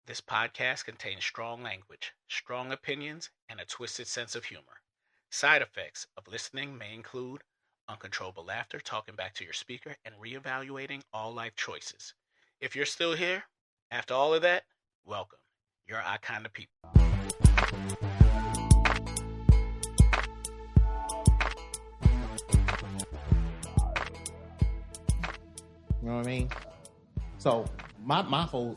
This podcast contains strong language, strong opinions, and a twisted sense of humor. Side effects of listening may include uncontrollable laughter, talking back to your speaker, and reevaluating all life choices. If you're still here after all of that, welcome. You're our kind of people. You know what I mean? So my whole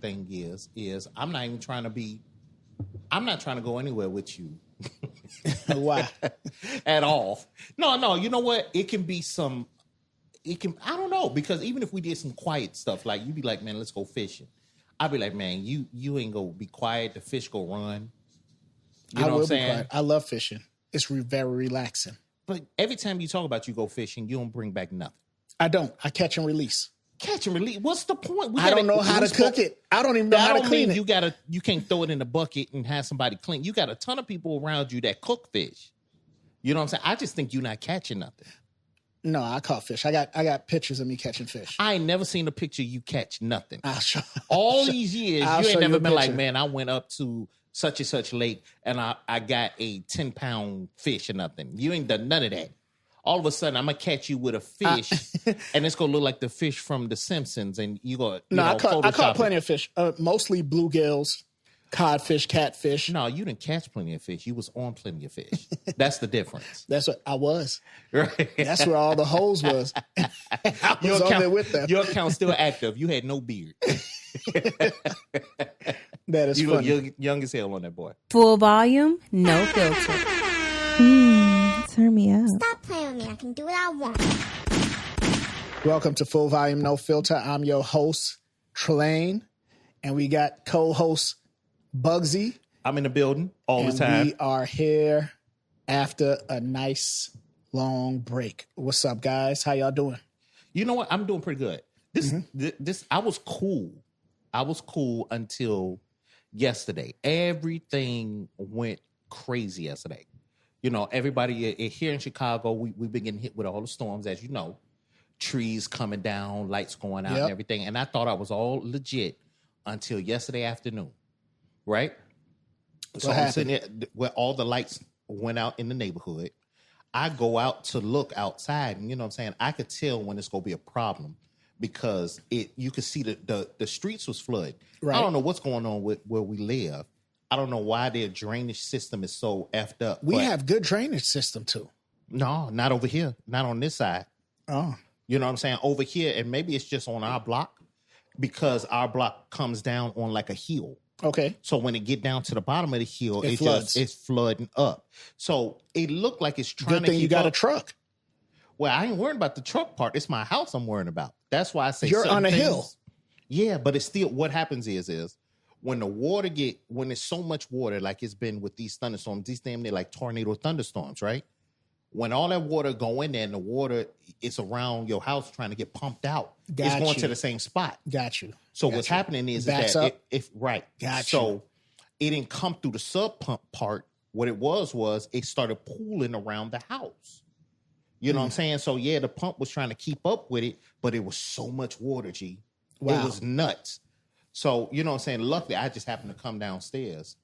thing is I'm not even trying to go anywhere with you. Why? At all. No, you know what? I don't know, because even if we did some quiet stuff, like you'd be like, man, let's go fishing. I'd be like, man, you ain't gonna be quiet, the fish go run. You know what I'm saying? Quiet. I love fishing. It's very relaxing. But every time you talk about you go fishing, you don't bring back nothing. I don't. I catch and release. Catch and release. What's the point? I don't know how to cook it. I don't even know how to clean it. You can't throw it in the bucket and have somebody clean. You got a ton of people around you that cook fish. You know what I'm saying? I just think you're not catching nothing. No, I caught fish. I got pictures of me catching fish. I ain't never seen a picture you catch nothing. All these years, you ain't never been like, man, I went up to such and such lake and I got a 10-pound fish or nothing. You ain't done none of that. All of a sudden, I'm gonna catch you with a fish, and it's gonna look like the fish from The Simpsons, and you go. I caught plenty of fish, mostly bluegills, codfish, catfish. No, you didn't catch plenty of fish. You was on plenty of fish. That's the difference. That's what I was. Right. That's where all the hoes was. I was on there with them. Your account's still active. You had no beard. That is you funny. You look young as hell on that boy. Full volume, no filter. Turn me up. Stop playing with me. I can do what I want. Welcome to Full Volume No Filter. I'm your host, Trelane, and we got co-host Bugsy. I'm in the building all the time. We are here after a nice long break. What's up, guys? How y'all doing? You know what? I'm doing pretty good. This I was cool. I was cool until yesterday. Everything went crazy yesterday. You know, everybody here in Chicago, we've been getting hit with all the storms, as you know. Trees coming down, lights going out, and everything. And I thought I was all legit until yesterday afternoon, right? So I'm sitting there where all the lights went out in the neighborhood. I go out to look outside, and you know what I'm saying? I could tell when it's going to be a problem because you could see the streets was flooded. Right. I don't know what's going on with where we live. I don't know why their drainage system is so effed up. We have good drainage system too. No, not over here. Not on this side. Oh. You know what I'm saying? Over here, and maybe it's just on our block because our block comes down on like a hill. Okay. So when it get down to the bottom of the hill, it's flooding up. So it looked like it's trying to keep up. Good thing you got a truck. Well, I ain't worried about the truck part. It's my house I'm worrying about. That's why I say you're on a hill. Yeah, but it's still, what happens is when the water when there's so much water, like it's been with these thunderstorms, these damn near like tornado thunderstorms, right? When all that water go in there and the water is around your house trying to get pumped out, it's going to the same spot. Got you. So what's happening is that right. Got so you. It didn't come through the sub pump part. What it was it started pooling around the house. You know what I'm saying? So yeah, the pump was trying to keep up with it, but it was so much water, G. Wow. It was nuts. So, you know what I'm saying? Luckily, I just happened to come downstairs.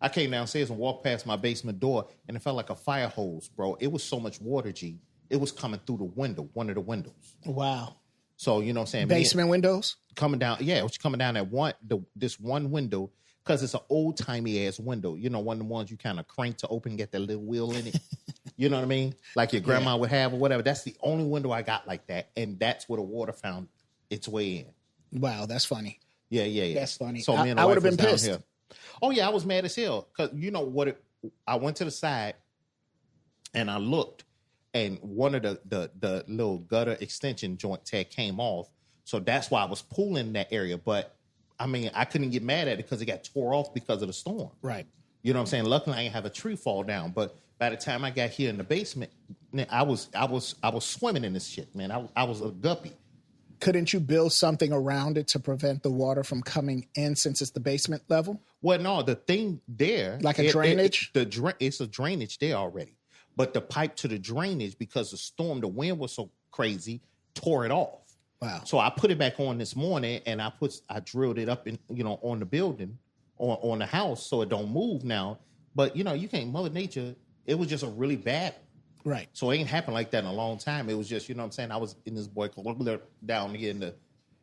I came downstairs and walked past my basement door, and it felt like a fire hose, bro. It was so much water, G. It was coming through the window, one of the windows. Wow. So, you know what I'm saying? Basement windows? Coming down. Yeah, it was coming down at this one window, because it's an old-timey ass window. You know, one of the ones you kind of crank to open, get that little wheel in it. You know what I mean? Like your grandma would have or whatever. That's the only window I got like that, and that's where the water found its way in. Wow, that's funny. Yeah. That's funny. So me and I would have been pissed. Here. Oh yeah, I was mad as hell because you know what? I went to the side and I looked, and one of the little gutter extension joints had came off, so that's why I was pulling in that area. But I mean, I couldn't get mad at it because it got tore off because of the storm. Right. You know what I'm saying? Luckily, I didn't have a tree fall down. But by the time I got here in the basement, I was swimming in this shit, man. I was a guppy. Couldn't you build something around it to prevent the water from coming in since it's the basement level? Well, no, the thing there... Like a drainage? It's a drainage there already. But the pipe to the drainage, because the wind was so crazy, tore it off. Wow. So I put it back on this morning, and I drilled it up in, on the building, on the house, so it don't move now. But you can't. Mother Nature. It was just a really bad. Right. So it ain't happened like that in a long time. It was just, what I'm saying, I was in this boy down here in the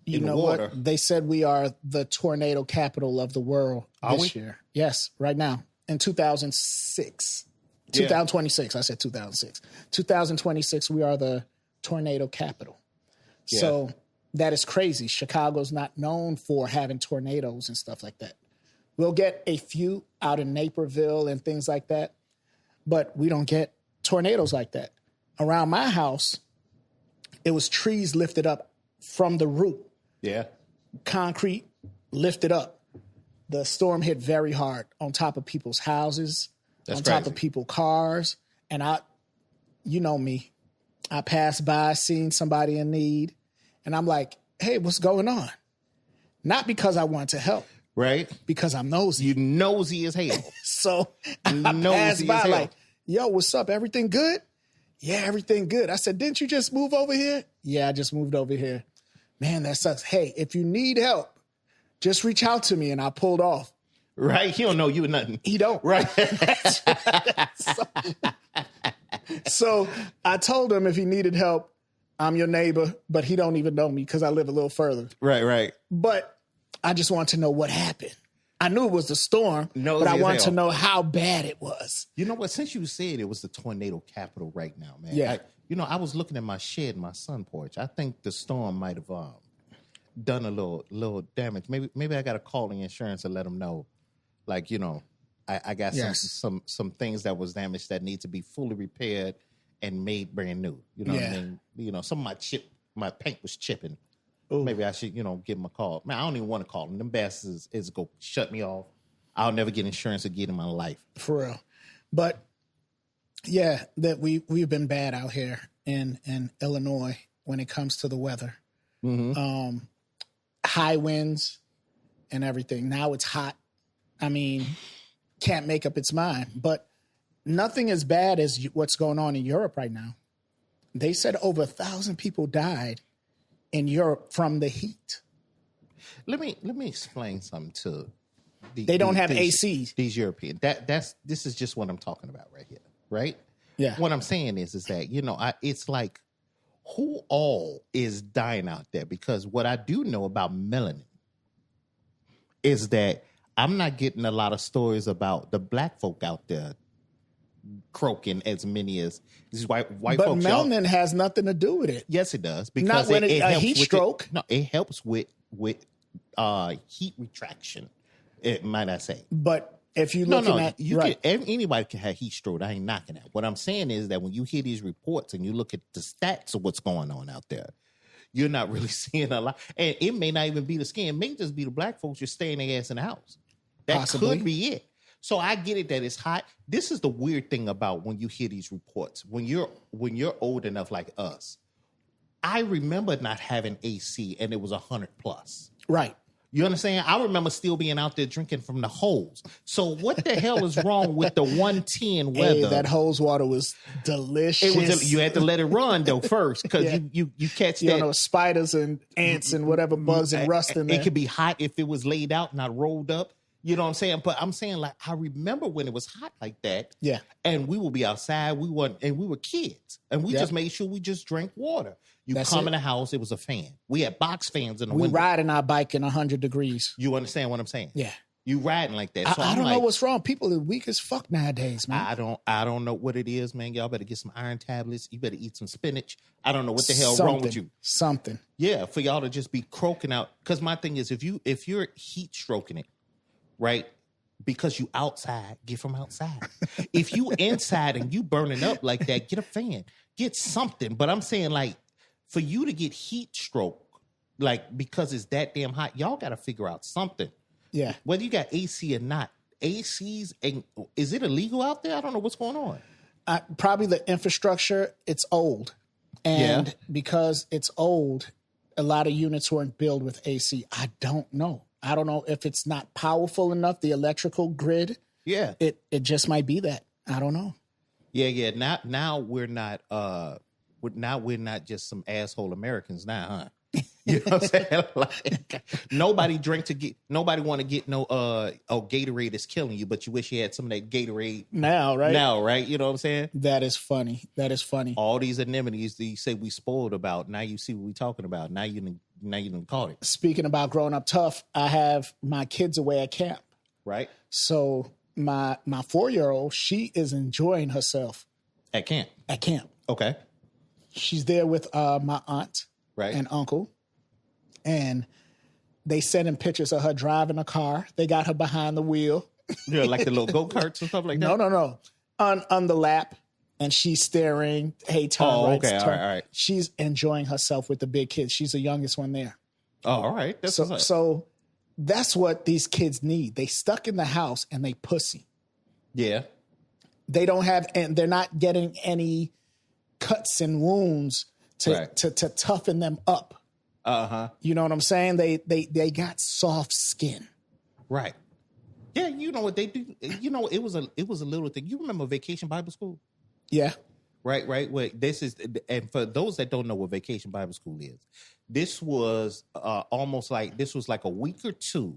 water. What? They said we are the tornado capital of the world this year. Yes, right now. In 2006. 2026. I said 2006. 2026, we are the tornado capital. Yeah. So that is crazy. Chicago's not known for having tornadoes and stuff like that. We'll get a few out in Naperville and things like that, but we don't get tornadoes like that. Around my house, it was trees lifted up from the root. Yeah. Concrete lifted up. The storm hit very hard on top of people's houses, top of people's cars. And you know me, I passed by, seen somebody in need, and I'm like, hey, what's going on? Not because I want to help. Right. Because I'm nosy. You nosy as hell. So I passed by like, yo, what's up? Everything good? Yeah, everything good. I said, didn't you just move over here? Yeah, I just moved over here. Man, that sucks. Hey, if you need help, just reach out to me. And I pulled off. Right. He don't know you or nothing. He don't. Right. So I told him if he needed help, I'm your neighbor, but he don't even know me because I live a little further. Right. But I just want to know what happened. I knew it was the storm, but I wanted to know how bad it was. You know what? Since you said it was the tornado capital right now, man. Yeah. I was looking at my shed, my sun porch. I think the storm might have done a little damage. Maybe I got to call the insurance and let them know. Like, I got some things that was damaged that need to be fully repaired and made brand new. You know what I mean? Some of my paint was chipping. Ooh. Maybe I should, give them a call. Man, I don't even want to call them. Them bastards is go shut me off. I'll never get insurance again in my life. For real. But yeah, that we've been bad out here in Illinois when it comes to the weather. Mm-hmm. High winds and everything. Now it's hot. I mean, can't make up its mind. But nothing as bad as what's going on in Europe right now. They said over 1,000 people died in Europe from the heat. Let me explain something to they don't have ACs. These European. This is just what I'm talking about right here, right? Yeah. What I'm saying is that it's like who all is dying out there, because what I do know about melanin is that I'm not getting a lot of stories about the black folk out there croaking as many as these white but folks. But melanin has nothing to do with it. Yes, it does. Because not when it helps a heat stroke. It helps with heat retraction. It might I say. But if you looking at anybody can have heat stroke. I ain't knocking that. What I'm saying is that when you hear these reports and you look at the stats of what's going on out there, you're not really seeing a lot. And it may not even be the skin. It may just be the black folks just staying their ass in the house. That Possibly. Could be it. So I get it that it's hot. This is the weird thing about when you hear these reports. When you're old enough like us, I remember not having AC and it was 100 plus. Right. You understand? I remember still being out there drinking from the hose. So what the hell is wrong with the 110 weather? Hey, that hose water was delicious. You had to let it run though first because you catch that. Spiders and ants and whatever bugs and rust in there. It could be hot if it was laid out, not rolled up. You know what I'm saying? But I'm saying, like, I remember when it was hot like that. Yeah. And we would be outside. We were kids. And we just made sure we just drank water. That's come in the house, it was a fan. We had box fans in the window. We riding our bike in 100 degrees. You understand what I'm saying? Yeah. You riding like that. So I don't know what's wrong. People are weak as fuck nowadays, man. I don't know what it is, man. Y'all better get some iron tablets. You better eat some spinach. I don't know what the hell wrong with you. Something. Yeah, for y'all to just be croaking out. Because my thing is, if you're heat stroking it, right? Because you outside, get from outside. If you inside and you burning up like that, get a fan. Get something. But I'm saying, like, for you to get heat stroke, like, because it's that damn hot, y'all got to figure out something. Yeah. Whether you got AC or not. ACs, is it illegal out there? I don't know what's going on. Probably the infrastructure, it's old. And because it's old, a lot of units weren't built with AC. I don't know. I don't know if it's not powerful enough, the electrical grid. Yeah. It just might be that. I don't know. Yeah. Now we're not we're not just some asshole Americans now, huh? You know what I'm saying? Like, nobody want to get no Gatorade is killing you, but you wish you had some of that Gatorade now, right? You know what I'm saying? That is funny. All these anemones that you say we spoiled about, now you see what we talking about. Now you done caught it. Speaking about growing up tough, I have my kids away at camp. Right. So my 4-year-old, she is enjoying herself. At camp. Okay. She's there with my aunt and uncle. And they sending pictures of her driving a car. They got her behind the wheel. Yeah, like the little go-karts and stuff like that? No. On the lap. And she's staring. Hey, turn right. Okay. Turn. All right. She's enjoying herself with the big kids. She's the youngest one there. Oh, all right. So that's what these kids need. They stuck in the house and they pussy. Yeah. They don't have, and they're not getting any cuts and wounds to toughen them up. You know what I'm saying? They got soft skin. Right. Yeah, you know what they do? You know, it was a little thing. You remember Vacation Bible School? Yeah. Right. Wait, this is, and for those that don't know what Vacation Bible School is, this was almost like, this was like a week or two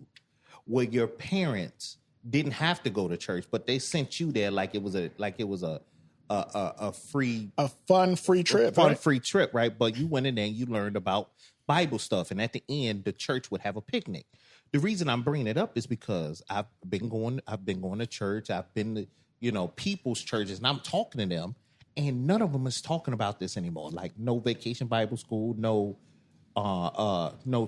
where your parents didn't have to go to church, but they sent you there like it was a fun free trip, right? But you went in there and you learned about Bible stuff, and at the end, the church would have a picnic. The reason I'm bringing it up is because I've been going to church. I've been to, people's churches, and I'm talking to them, and none of them is talking about this anymore. Like no Vacation Bible School, no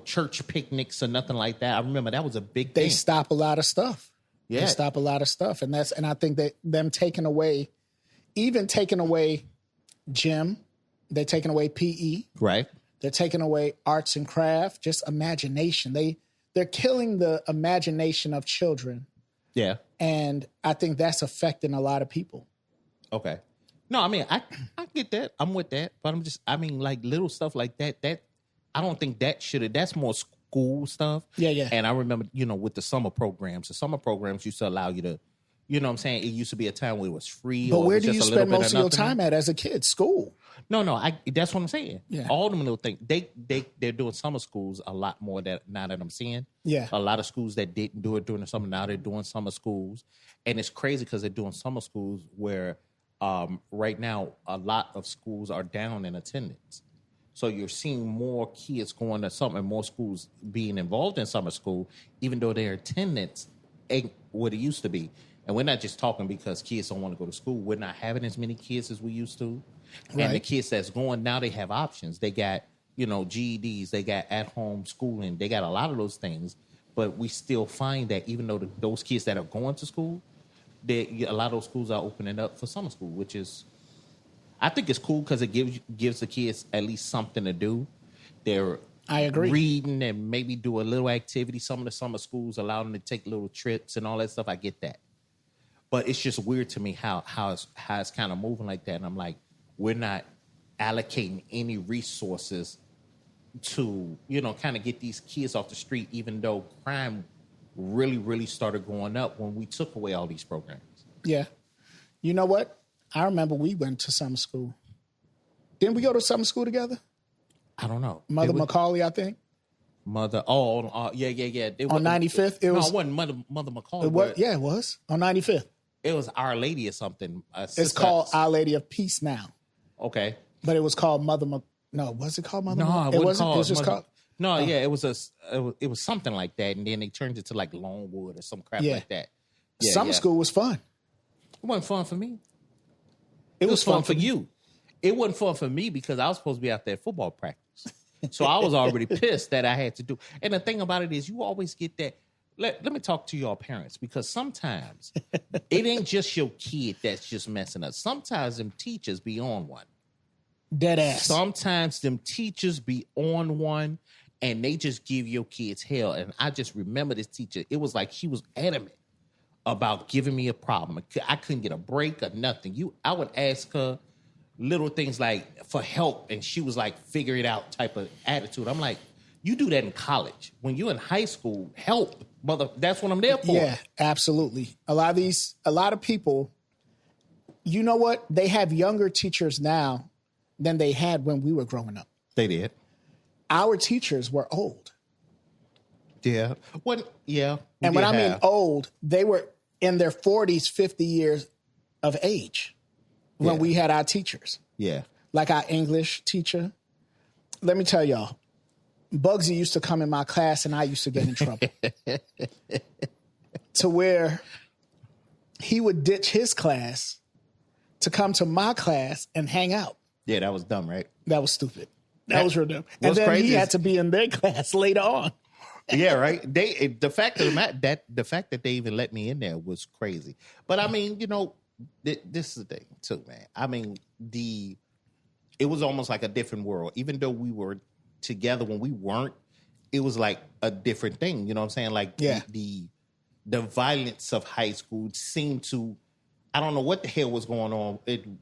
church picnics or nothing like that. I remember that was a big thing. They stop a lot of stuff. Yeah. They stop a lot of stuff, and I think that them taking away gym, they're taking away PE, right? They're taking away arts and craft, just imagination. They're killing the imagination of children. Yeah. And I think that's affecting a lot of people. Okay. No, I mean, I get that. I'm with that. But like little stuff like that, I don't think that's more school stuff. Yeah. And I remember, with the summer programs used to allow you to, you know what I'm saying? It used to be a time where it was free. But where do you spend most of your time at as a kid? School. No, that's what I'm saying. Yeah. All them little things. They're doing summer schools a lot more now that I'm seeing. Yeah. A lot of schools that didn't do it during the summer, now they're doing summer schools. And it's crazy because they're doing summer schools where right now a lot of schools are down in attendance. So you're seeing more kids going to summer, and more schools being involved in summer school, even though their attendance ain't what it used to be. And we're not just talking because kids don't want to go to school. We're not having as many kids as we used to. Right. And the kids that's going now, they have options. They got, GEDs. They got at-home schooling. They got a lot of those things. But we still find that even though those kids that are going to school, a lot of those schools are opening up for summer school, which is, I think it's cool because it gives the kids at least something to do. I agree. Reading and maybe do a little activity. Some of the summer schools allow them to take little trips and all that stuff. I get that. But it's just weird to me how it's kind of moving like that. And I'm like, we're not allocating any resources to, kind of get these kids off the street, even though crime really, really started going up when we took away all these programs. Yeah. You know what? I remember we went to summer school. Didn't we go to summer school together? I don't know. Mother Macaulay, I think. Yeah. On 95th? It wasn't Mother Macaulay. It was. On 95th. It was Our Lady or something. It's called Our Lady of Peace now. Okay. But it was called No, was it called Mother? No, it wasn't. It was just called. No, yeah, it was something like that, and then they turned it to like Longwood or some crap like that. Yeah, summer school was fun. It wasn't fun for me. It was fun for you. It wasn't fun for me because I was supposed to be out there at football practice, so I was already pissed that I had to do. And the thing about it is, you always get that. Let me talk to y'all parents, because sometimes it ain't just your kid that's just messing up. Sometimes them teachers be on one. Dead ass. Sometimes them teachers be on one and they just give your kids hell. And I just remember this teacher. It was like he was adamant about giving me a problem. I couldn't get a break or nothing. I would ask her little things like for help, and she was like, figure it out type of attitude. I'm like, you do that in college. When you're in high school, help, mother. That's what I'm there for. Yeah, absolutely. A lot of people, you know what? They have younger teachers now than they had when we were growing up. They did. our teachers were old. Yeah. What? Yeah. And when I mean old, they were in their 40s, 50 years of age when we had our teachers. Yeah. Like our English teacher. Let me tell y'all, Bugsy used to come in my class and I used to get in trouble. To where he would ditch his class to come to my class and hang out. Yeah, that was dumb, right? That was stupid. That was real dumb. And then he had to be in their class later on. Yeah, right. The fact that they even let me in there was crazy. But I mean, this is the thing too, man. I mean, it was almost like a different world. Even though we were together when we weren't, it was like a different thing. You know what I'm saying? Like the violence of high school seemed to, I don't know what the hell was going on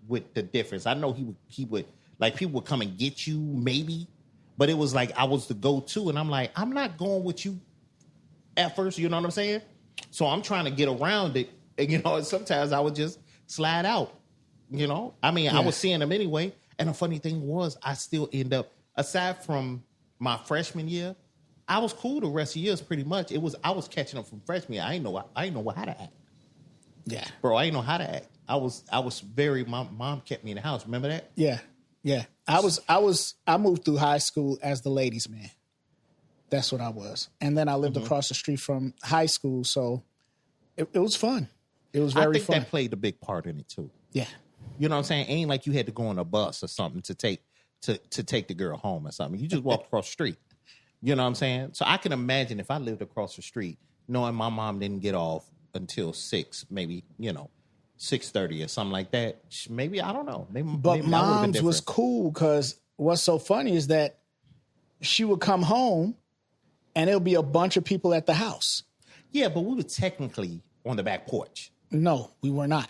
with the difference. I know he would like people would come and get you maybe. But it was like I was the go-to, and I'm like, I'm not going with you at first, you know what I'm saying? So I'm trying to get around it, and, sometimes I would just slide out, I mean, I was seeing them anyway, and the funny thing was I still end up, aside from my freshman year, I was cool the rest of the years pretty much. I was catching up from freshman year. I didn't know how to act. Yeah. Bro, I didn't know how to act. My mom kept me in the house, remember that? Yeah. Yeah, I moved through high school as the ladies' man. That's what I was. And then I lived across the street from high school. So it was fun. It was very fun. I think that played a big part in it too. Yeah. You know what I'm saying? Ain't like you had to go on a bus or something to take the girl home or something. You just walked across the street. You know what I'm saying? So I can imagine if I lived across the street, knowing my mom didn't get off until 6, maybe, 6:30 or something like that. Maybe, I don't know. But mom's was cool because what's so funny is that she would come home and there'll be a bunch of people at the house. Yeah, but we were technically on the back porch. No, we were not.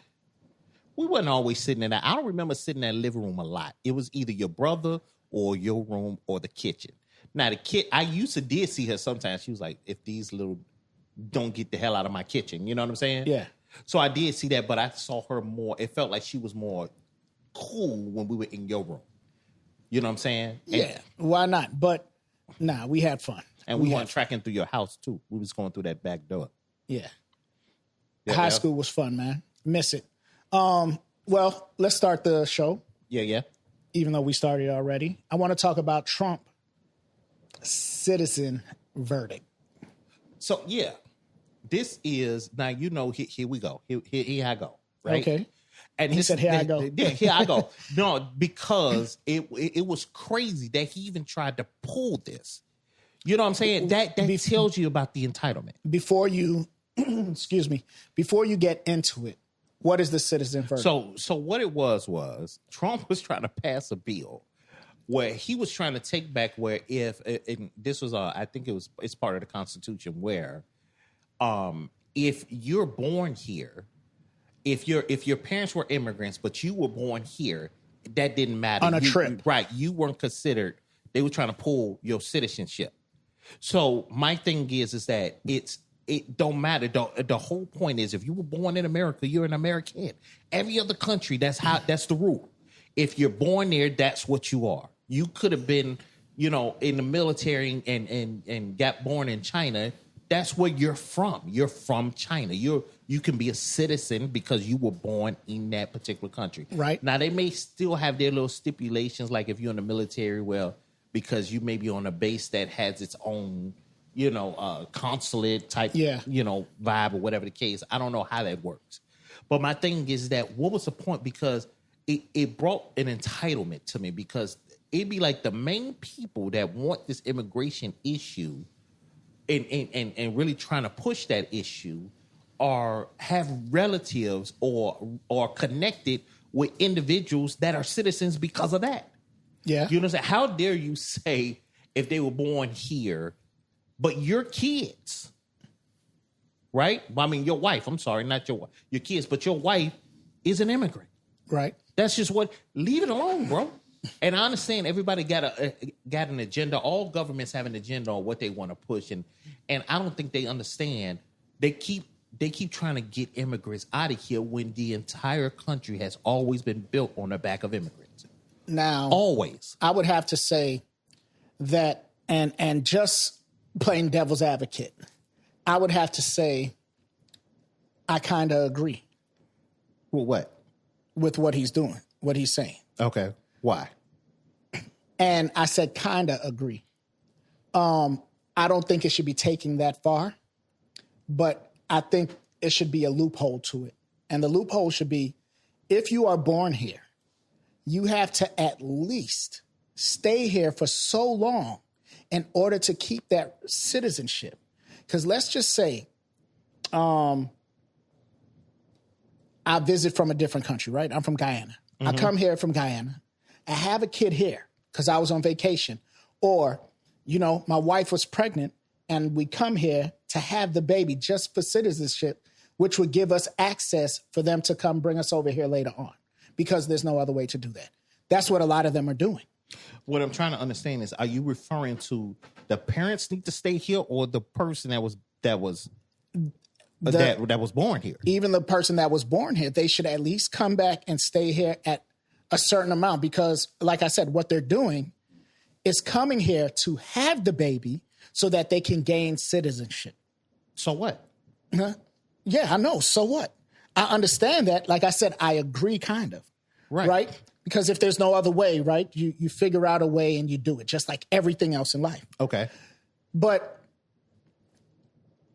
We wasn't always sitting in that. I don't remember sitting in that living room a lot. It was either your brother or your room or the kitchen. Now, the kid, I did see her sometimes. She was like, if these little don't get the hell out of my kitchen. You know what I'm saying? Yeah. So I did see that, but I saw her more. It felt like she was more cool when we were in your room. You know what I'm saying? Yeah. Why not? But we had fun. And we weren't tracking through your house too. We was going through that back door. Yeah. High school was fun, man. Miss it. Well, let's start the show. Yeah. Even though we started already. I want to talk about Trump citizen verdict. So, yeah. This is, now, here we go. Here I go. Right? Okay. And he said, here I go. Yeah, here I go. No, because it was crazy that he even tried to pull this. You know what I'm saying? That tells you about the entitlement. Before you, excuse me, before you get into it, what is the citizen verdict? So what it was Trump was trying to pass a bill where he was trying to take back where this was, I think it's part of the Constitution where if you're born here, if your parents were immigrants, but you were born here, that didn't matter. On a trip. Right. You weren't considered, they were trying to pull your citizenship. So my thing is that it don't matter. The whole point is if you were born in America, you're an American. Every other country, that's the rule. If you're born there, that's what you are. You could have been, in the military and got born in China. That's where you're from. You're from China. You can be a citizen because you were born in that particular country. Right. Now, they may still have their little stipulations, like if you're in the military, well, because you may be on a base that has its own, consulate type, vibe or whatever the case. I don't know how that works. But my thing is that what was the point? Because it brought an entitlement to me because it'd be like the main people that want this immigration issue and really trying to push that issue have relatives or connected with individuals that are citizens because of that. Yeah. You know what I'm saying? How dare you say if they were born here, but your kids, right? I mean, your wife, I'm sorry, not your kids, but your wife is an immigrant. Right. That's just leave it alone, bro. And I understand everybody got an agenda. All governments have an agenda on what they want to push. And I don't think they understand. They keep trying to get immigrants out of here when the entire country has always been built on the back of immigrants. Now, always. I would have to say that And just playing devil's advocate, I would have to say I kind of agree. Well, what? With what he's doing, what he's saying. Okay. Why? And I said kind of agree. I don't think it should be taken that far, but I think it should be a loophole to it. And the loophole should be, if you are born here, you have to at least stay here for so long in order to keep that citizenship. Because let's just say I visit from a different country, right? I'm from Guyana. I come here from Guyana. I have a kid here because I was on vacation. Or, my wife was pregnant and we come here to have the baby just for citizenship, which would give us access for them to come bring us over here later on because there's no other way to do that. That's what a lot of them are doing. What I'm trying to understand is, are you referring to the parents need to stay here or the person that was born here? Even the person that was born here, they should at least come back and stay here at a certain amount because, like I said, what they're doing is coming here to have the baby so that they can gain citizenship. So what? Yeah, I know. So what? I understand that. Like I said, I agree kind of. Right? Because if there's no other way, right, you figure out a way and you do it, just like everything else in life. Okay. But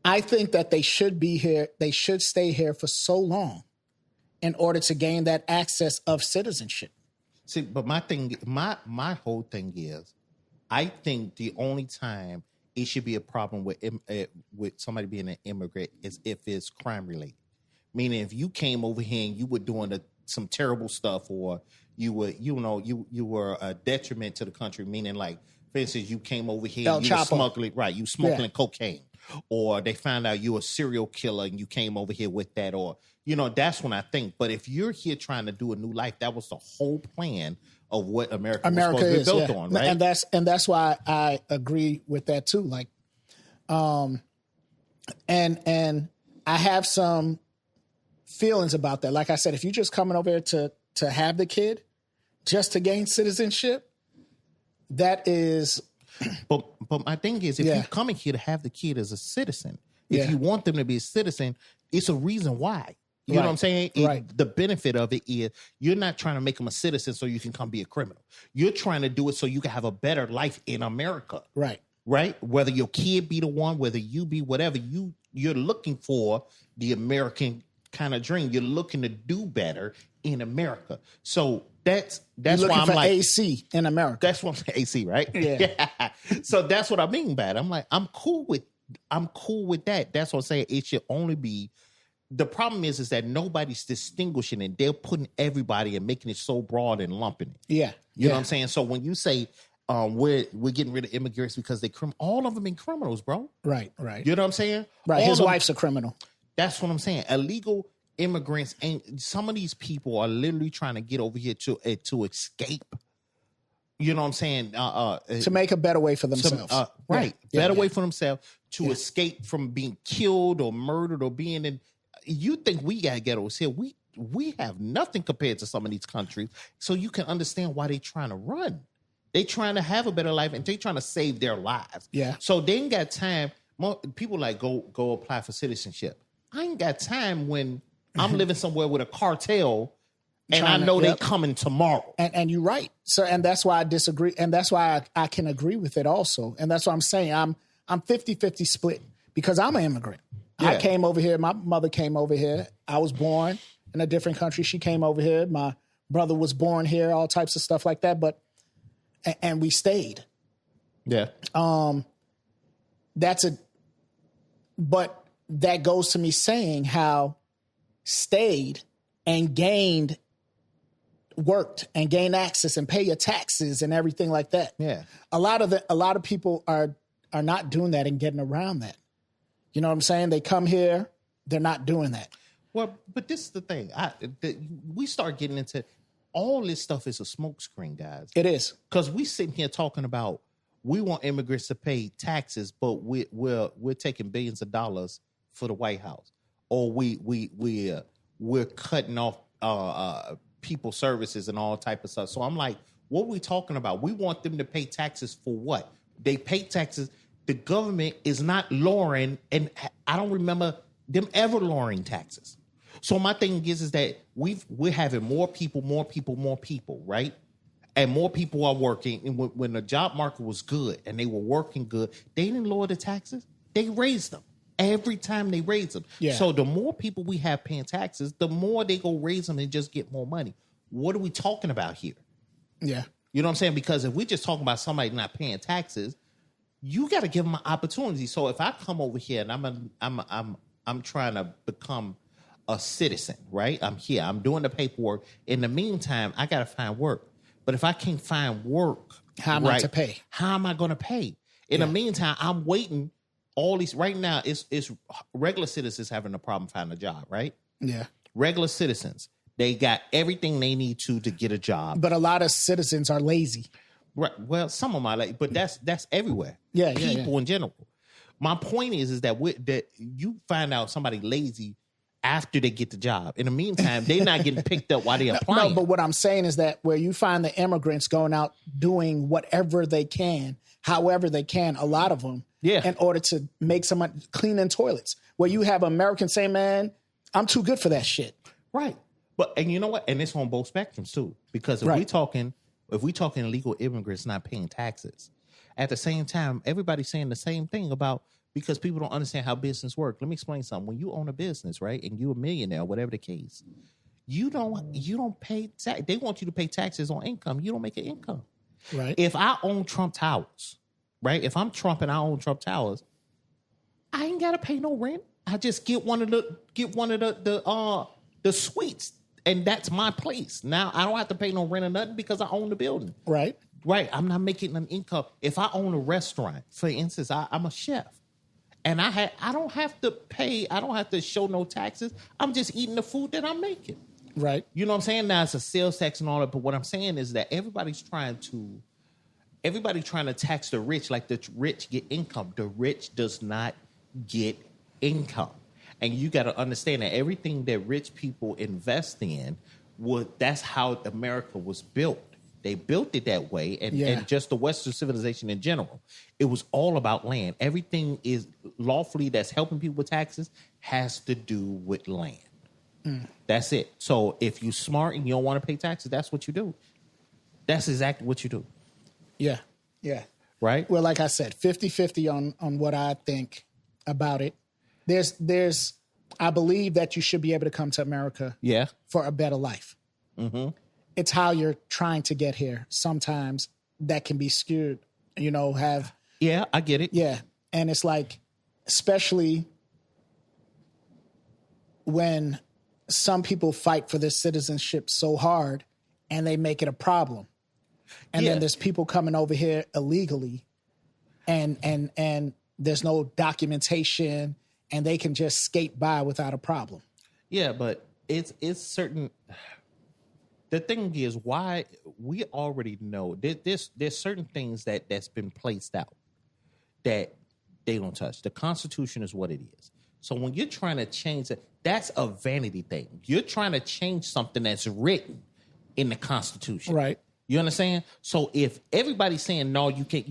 I think that they should be here. They should stay here for so long in order to gain that access of citizenship. See, but my whole thing is, I think the only time it should be a problem with somebody being an immigrant is if it's crime related. Meaning, if you came over here and you were doing some terrible stuff, or you were a detriment to the country. Meaning, like, for instance, you came over here and you were smuggling, right? You smuggling cocaine, or they found out you were a serial killer and you came over here with that, or that's when I think. But if you're here trying to do a new life, that was the whole plan of what America was supposed to be built on, right? And that's why I agree with that too. Like, and I have some feelings about that. Like I said, if you're just coming over here to have the kid just to gain citizenship, that is. But my thing is, if you're coming here to have the kid as a citizen, if you want them to be a citizen, it's a reason why. You know what I'm saying? The benefit of it is you're not trying to make them a citizen so you can come be a criminal. You're trying to do it so you can have a better life in America. Right. Whether your kid be the one, whether you be whatever, you're looking for the American kind of dream. You're looking to do better in America. So that's why I'm like AC in America. That's what I'm saying. AC, right? Yeah. So that's what I mean by it. I'm like, I'm cool with that. That's what I'm saying. It should only be. The problem is that nobody's distinguishing it. They're putting everybody and making it so broad and lumping it. Yeah. You know what I'm saying? So when you say we're getting rid of immigrants because they all of them been criminals, bro. Right. You know what I'm saying? Right. His wife's a criminal. That's what I'm saying. Illegal immigrants, and some of these people are literally trying to get over here to escape. You know what I'm saying? To make a better way for themselves. Better way for themselves to escape from being killed or murdered or being in. You think we got ghettos here? We have nothing compared to some of these countries. So you can understand why they're trying to run. They trying to have a better life and they trying to save their lives. Yeah. So they ain't got time. People like go apply for citizenship. I ain't got time when I'm living somewhere with a cartel and I know they coming tomorrow. And you're right. So and that's why I disagree. And that's why I can agree with it also. And that's what I'm saying. I'm 50-50 split because I'm an immigrant. Yeah. I came over here. My mother came over here. I was born in a different country. She came over here. My brother was born here, all types of stuff like that. And we stayed. Yeah. But that goes to me saying how stayed and worked and gained access and pay your taxes and everything like that. Yeah. A lot of people are not doing that and getting around that. You know what I'm saying? They come here, they're not doing that. Well, but this is the thing. We start getting into all this stuff is a smokescreen, guys. It is. Because we sitting here talking about we want immigrants to pay taxes, but we're taking billions of dollars for the White House, or we're cutting off people's services and all type of stuff. So I'm like, what are we talking about? We want them to pay taxes for what? They pay taxes. The government is not lowering, and I don't remember them ever lowering taxes. So my thing is that we're having more people, right? And more people are working. And when the job market was good and they were working good, they didn't lower the taxes. They raised them every time they raised them. Yeah. So the more people we have paying taxes, the more they go raise them and just get more money. What are we talking about here? Yeah. You know what I'm saying? Because if we just talking about somebody not paying taxes, you got to give them an opportunity. So if I come over here and I'm trying to become a citizen, right? I'm here. I'm doing the paperwork. In the meantime, I got to find work. But if I can't find work, how am I to pay? How am I going to pay? In the meantime, I'm waiting. All these right now, it's regular citizens having a problem finding a job, right? Yeah. Regular citizens, they got everything they need to get a job. But a lot of citizens are lazy. Right. Well, some of them are but that's everywhere. Yeah, people in general. My point is that that you find out somebody lazy after they get the job. In the meantime, they're not getting picked up while they're applying. No, but what I'm saying is that where you find the immigrants going out doing whatever they can, however they can, a lot of them, in order to make some money, cleaning toilets. Where you have Americans saying, man, I'm too good for that shit. Right. And you know what? And it's on both spectrums too. Because if we talking illegal immigrants not paying taxes, at the same time, everybody's saying the same thing about because people don't understand how business works. Let me explain something. When you own a business, right, and you're a millionaire, whatever the case, you don't pay tax. They want you to pay taxes on income. You don't make an income. Right. If I own Trump Towers, right? If I'm Trump and I own Trump Towers, I ain't gotta pay no rent. I just get one of the suites, and that's my place. Now I don't have to pay no rent or nothing because I own the building. Right. Right. I'm not making an income. If I own a restaurant, for instance, I'm a chef. And I don't have to pay. I don't have to show no taxes. I'm just eating the food that I'm making. Right. You know what I'm saying? Now it's a sales tax and all that. But what I'm saying is that everybody's trying to tax the rich like the rich get income. The rich does not get income. And you got to understand that everything that rich people invest in, that's how America was built. They built it that way, and just the Western civilization in general. It was all about land. Everything is lawfully that's helping people with taxes has to do with land. That's it. So if you're smart and you don't want to pay taxes, that's what you do. That's exactly what you do. Yeah. Yeah. Right? Well, like I said, 50-50 on what I think about it. There's I believe that you should be able to come to America for a better life. Mm-hmm. It's how you're trying to get here. Sometimes that can be skewed, have. Yeah, I get it. Yeah. And it's like, especially when some people fight for this citizenship so hard and they make it a problem. And then there's people coming over here illegally and there's no documentation and they can just skate by without a problem. Yeah, but it's certain. The thing is, why we already know there's certain things that's been placed out that they don't touch. The Constitution is what it is. So when you're trying to change it, that's a vanity thing. You're trying to change something that's written in the Constitution, right? You understand? So if everybody's saying no, you can't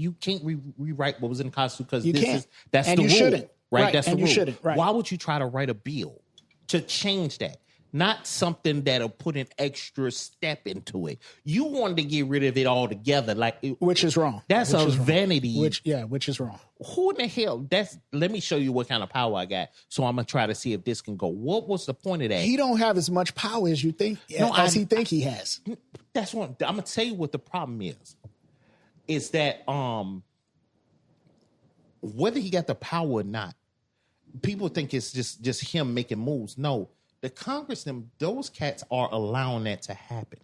rewrite what was in the Constitution because that's and the you rule, shouldn't, right? That's and the rule. You shouldn't, right? Why would you try to write a bill to change that? Not something that'll put an extra step into it. You wanted to get rid of it altogether, which is wrong. That's vanity. Which is wrong. Who in the hell? Let me show you what kind of power I got. So I'm gonna try to see if this can go. What was the point of that? He don't have as much power as you think. As he think he has. That's what I'm gonna tell you. What the problem is that whether he got the power or not, people think it's just him making moves. No. The Congress, those cats are allowing that to happen.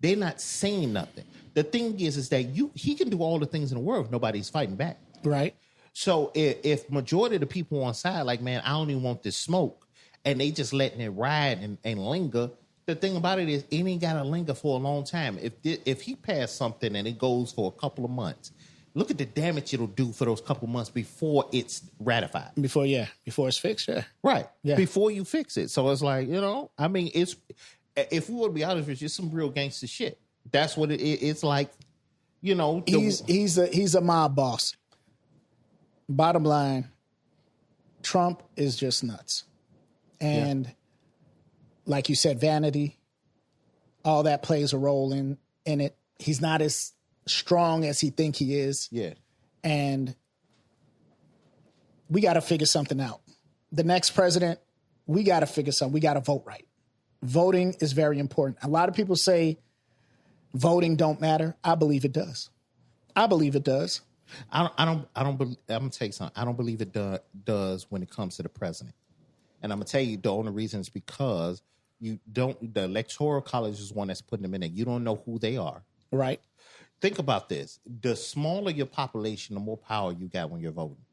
They're not saying nothing. The thing is that he can do all the things in the world if nobody's fighting back. Right. So if majority of the people on side, like, man, I don't even want this smoke, and they just letting it ride and linger, the thing about it is it ain't got to linger for a long time. If he passed something and it goes for a couple of months, look at the damage it'll do for those couple months before it's ratified. Before it's fixed, yeah. Right. Yeah. Before you fix it. So it's like, I mean, if we would be honest with you, it's some real gangster shit. That's what it's like, He's a mob boss. bottom line, Trump is just nuts. And like you said, vanity, all that plays a role in it. He's not as strong as he think he is. Yeah. And we got to figure something out. The next president, we got to figure something. We got to vote right. Voting is very important. A lot of people say voting don't matter. I believe it does. I believe it does. I don't believe, I'm gonna tell you something. I don't believe it does when it comes to the president. And I'm gonna tell you the only reason is because the electoral college is one that's putting them in there. You don't know who they are. Right. Think about this. The smaller your population, the more power you got when you're voting.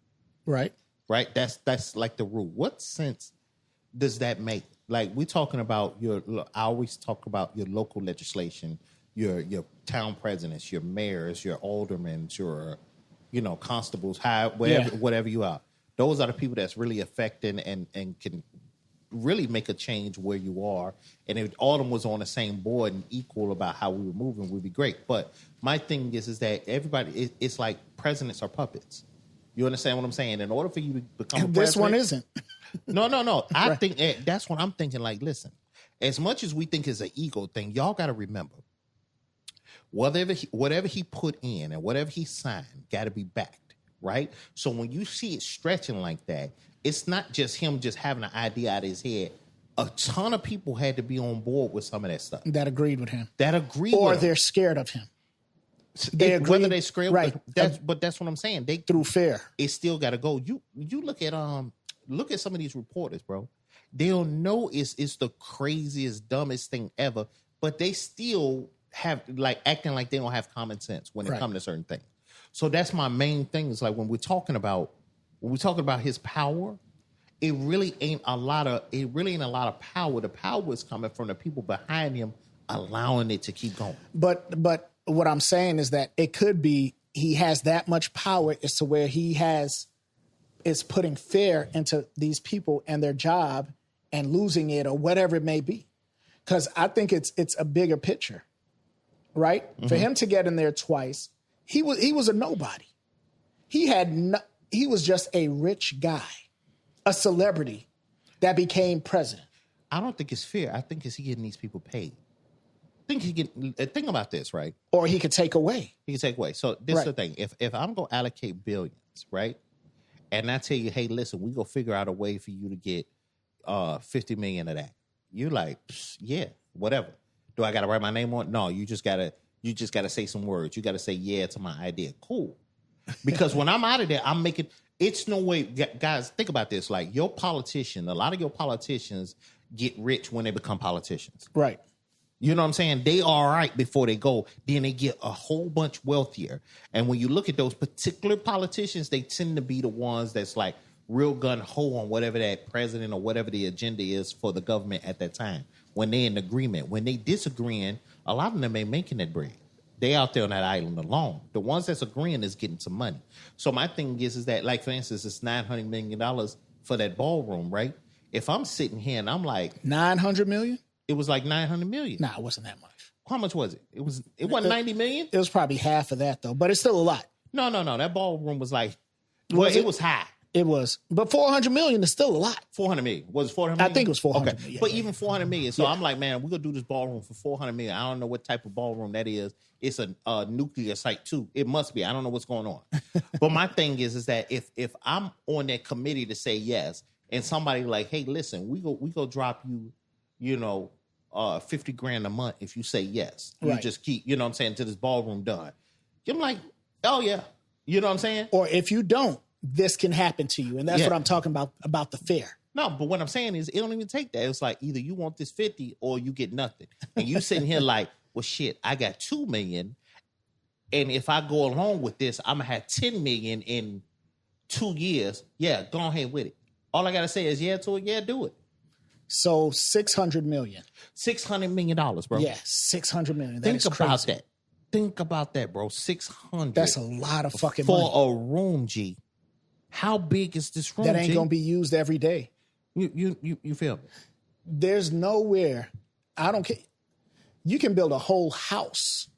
Right. Right? That's like the rule. What sense does that make? Like, we're talking about I always talk about your local legislation, your town presidents, your mayors, your aldermen, your, constables, whatever you are. Those are the people that's really affecting and can really make a change where you are. And if all of them was on the same board and equal about how we were moving, would be great. But my thing is that everybody, it's like presidents are puppets. You understand what I'm saying? In order for you to become a president. This one isn't. No. I think that's what I'm thinking. Like, listen, as much as we think it's an ego thing, y'all got to remember, whatever he put in and whatever he signed got to be backed, right? So when you see it stretching like that, it's not just him just having an idea out of his head. A ton of people had to be on board with some of that stuff. That agreed with him. Or they're scared of him. Whether they're scared, right? But that's what I'm saying. Through fear, it still got to go. You look at some of these reporters, bro. They'll know it's the craziest, dumbest thing ever, but they still have like acting like they don't have common sense when it comes to certain things. So that's my main thing. Is like when we're talking about his power, it really ain't a lot of power. The power is coming from the people behind him, allowing it to keep going. But what I'm saying is that it could be he has that much power as to where is putting fear into these people and their job and losing it or whatever it may be. Because I think it's a bigger picture, right? Mm-hmm. For him to get in there twice, he was a nobody. He was just a rich guy, a celebrity that became president. I don't think it's fear. I think it's he getting these people paid. Think about this, right? Or he could take away. So this is the thing. If I'm going to allocate billions, right? And I tell you, hey, listen, we go figure out a way for you to get $50 million of that. You're like, yeah, whatever. Do I got to write my name on it? No, you just gotta say some words. You got to say yeah to my idea. Cool. Because when I'm out of there, I'm making. It's no way, guys. Think about this. Like a lot of your politicians get rich when they become politicians. Right. You know what I'm saying? They are all right before they go. Then they get a whole bunch wealthier. And when you look at those particular politicians, they tend to be the ones that's like real gun-ho on whatever that president or whatever the agenda is for the government at that time. When they're in agreement. When they disagreeing, a lot of them ain't making that bread. They out there on that island alone. The ones that's agreeing is getting some money. So my thing is that, like, for instance, it's $900 million for that ballroom, right? If I'm sitting here and I'm like... $900 million? It was like $900 million. Nah, it wasn't that much. How much was it? It wasn't $90 million? It was probably half of that, though. But it's still a lot. No. That ballroom was like... It was high. It was. But $400 million is still a lot. $400 million. Was it $400 million? I think it was $400 okay. million. But even $400 million. So I'm like, man, we're going to do this ballroom for $400 million. I don't know what type of ballroom that is. It's a nuclear site, too. It must be. I don't know what's going on. But my thing is that if I'm on that committee to say yes, and somebody like, hey, listen, we go drop you, $50,000 a month if you say yes. You just keep, you know what I'm saying, to this ballroom done. I'm like, oh, yeah. You know what I'm saying? Or if you don't, this can happen to you. And that's what I'm talking about the fear. No, but what I'm saying is it don't even take that. It's like either you want this 50 or you get nothing. And you sitting here like, well, shit, I got $2 million. And if I go along with this, I'm going to have $10 million in 2 years. Yeah, go ahead with it. All I got to say is yeah to it. Yeah, do it. So $600 million. $600 million, bro. Yeah, $600 million. Think about that. Think about that, bro. 600. That's a lot of fucking money. For a room, G. How big is this room? That ain't gonna be used every day. You feel me? There's nowhere. I don't care. You can build a whole house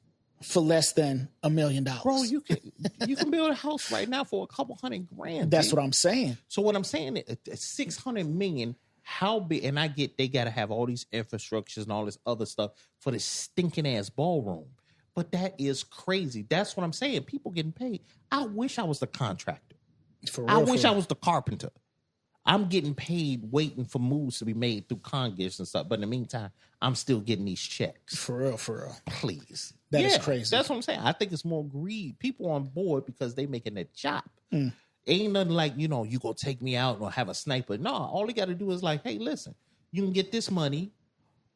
for less than $1 million. Bro, you can build a house right now for a couple $100,000. That's what I'm saying. So what I'm saying is $600 million. How big? And I get they got to have all these infrastructures and all this other stuff for this stinking ass ballroom. But that is crazy. That's what I'm saying. People getting paid. I wish I was the contractor. I wish I was the carpenter. I'm getting paid waiting for moves to be made through Congress and stuff. But in the meantime, I'm still getting these checks. For real. Please. That is crazy. That's what I'm saying. I think it's more greed. People on board because they making that chop. Ain't nothing like, you go take me out or have a sniper. No, all you got to do is like, hey, listen, you can get this money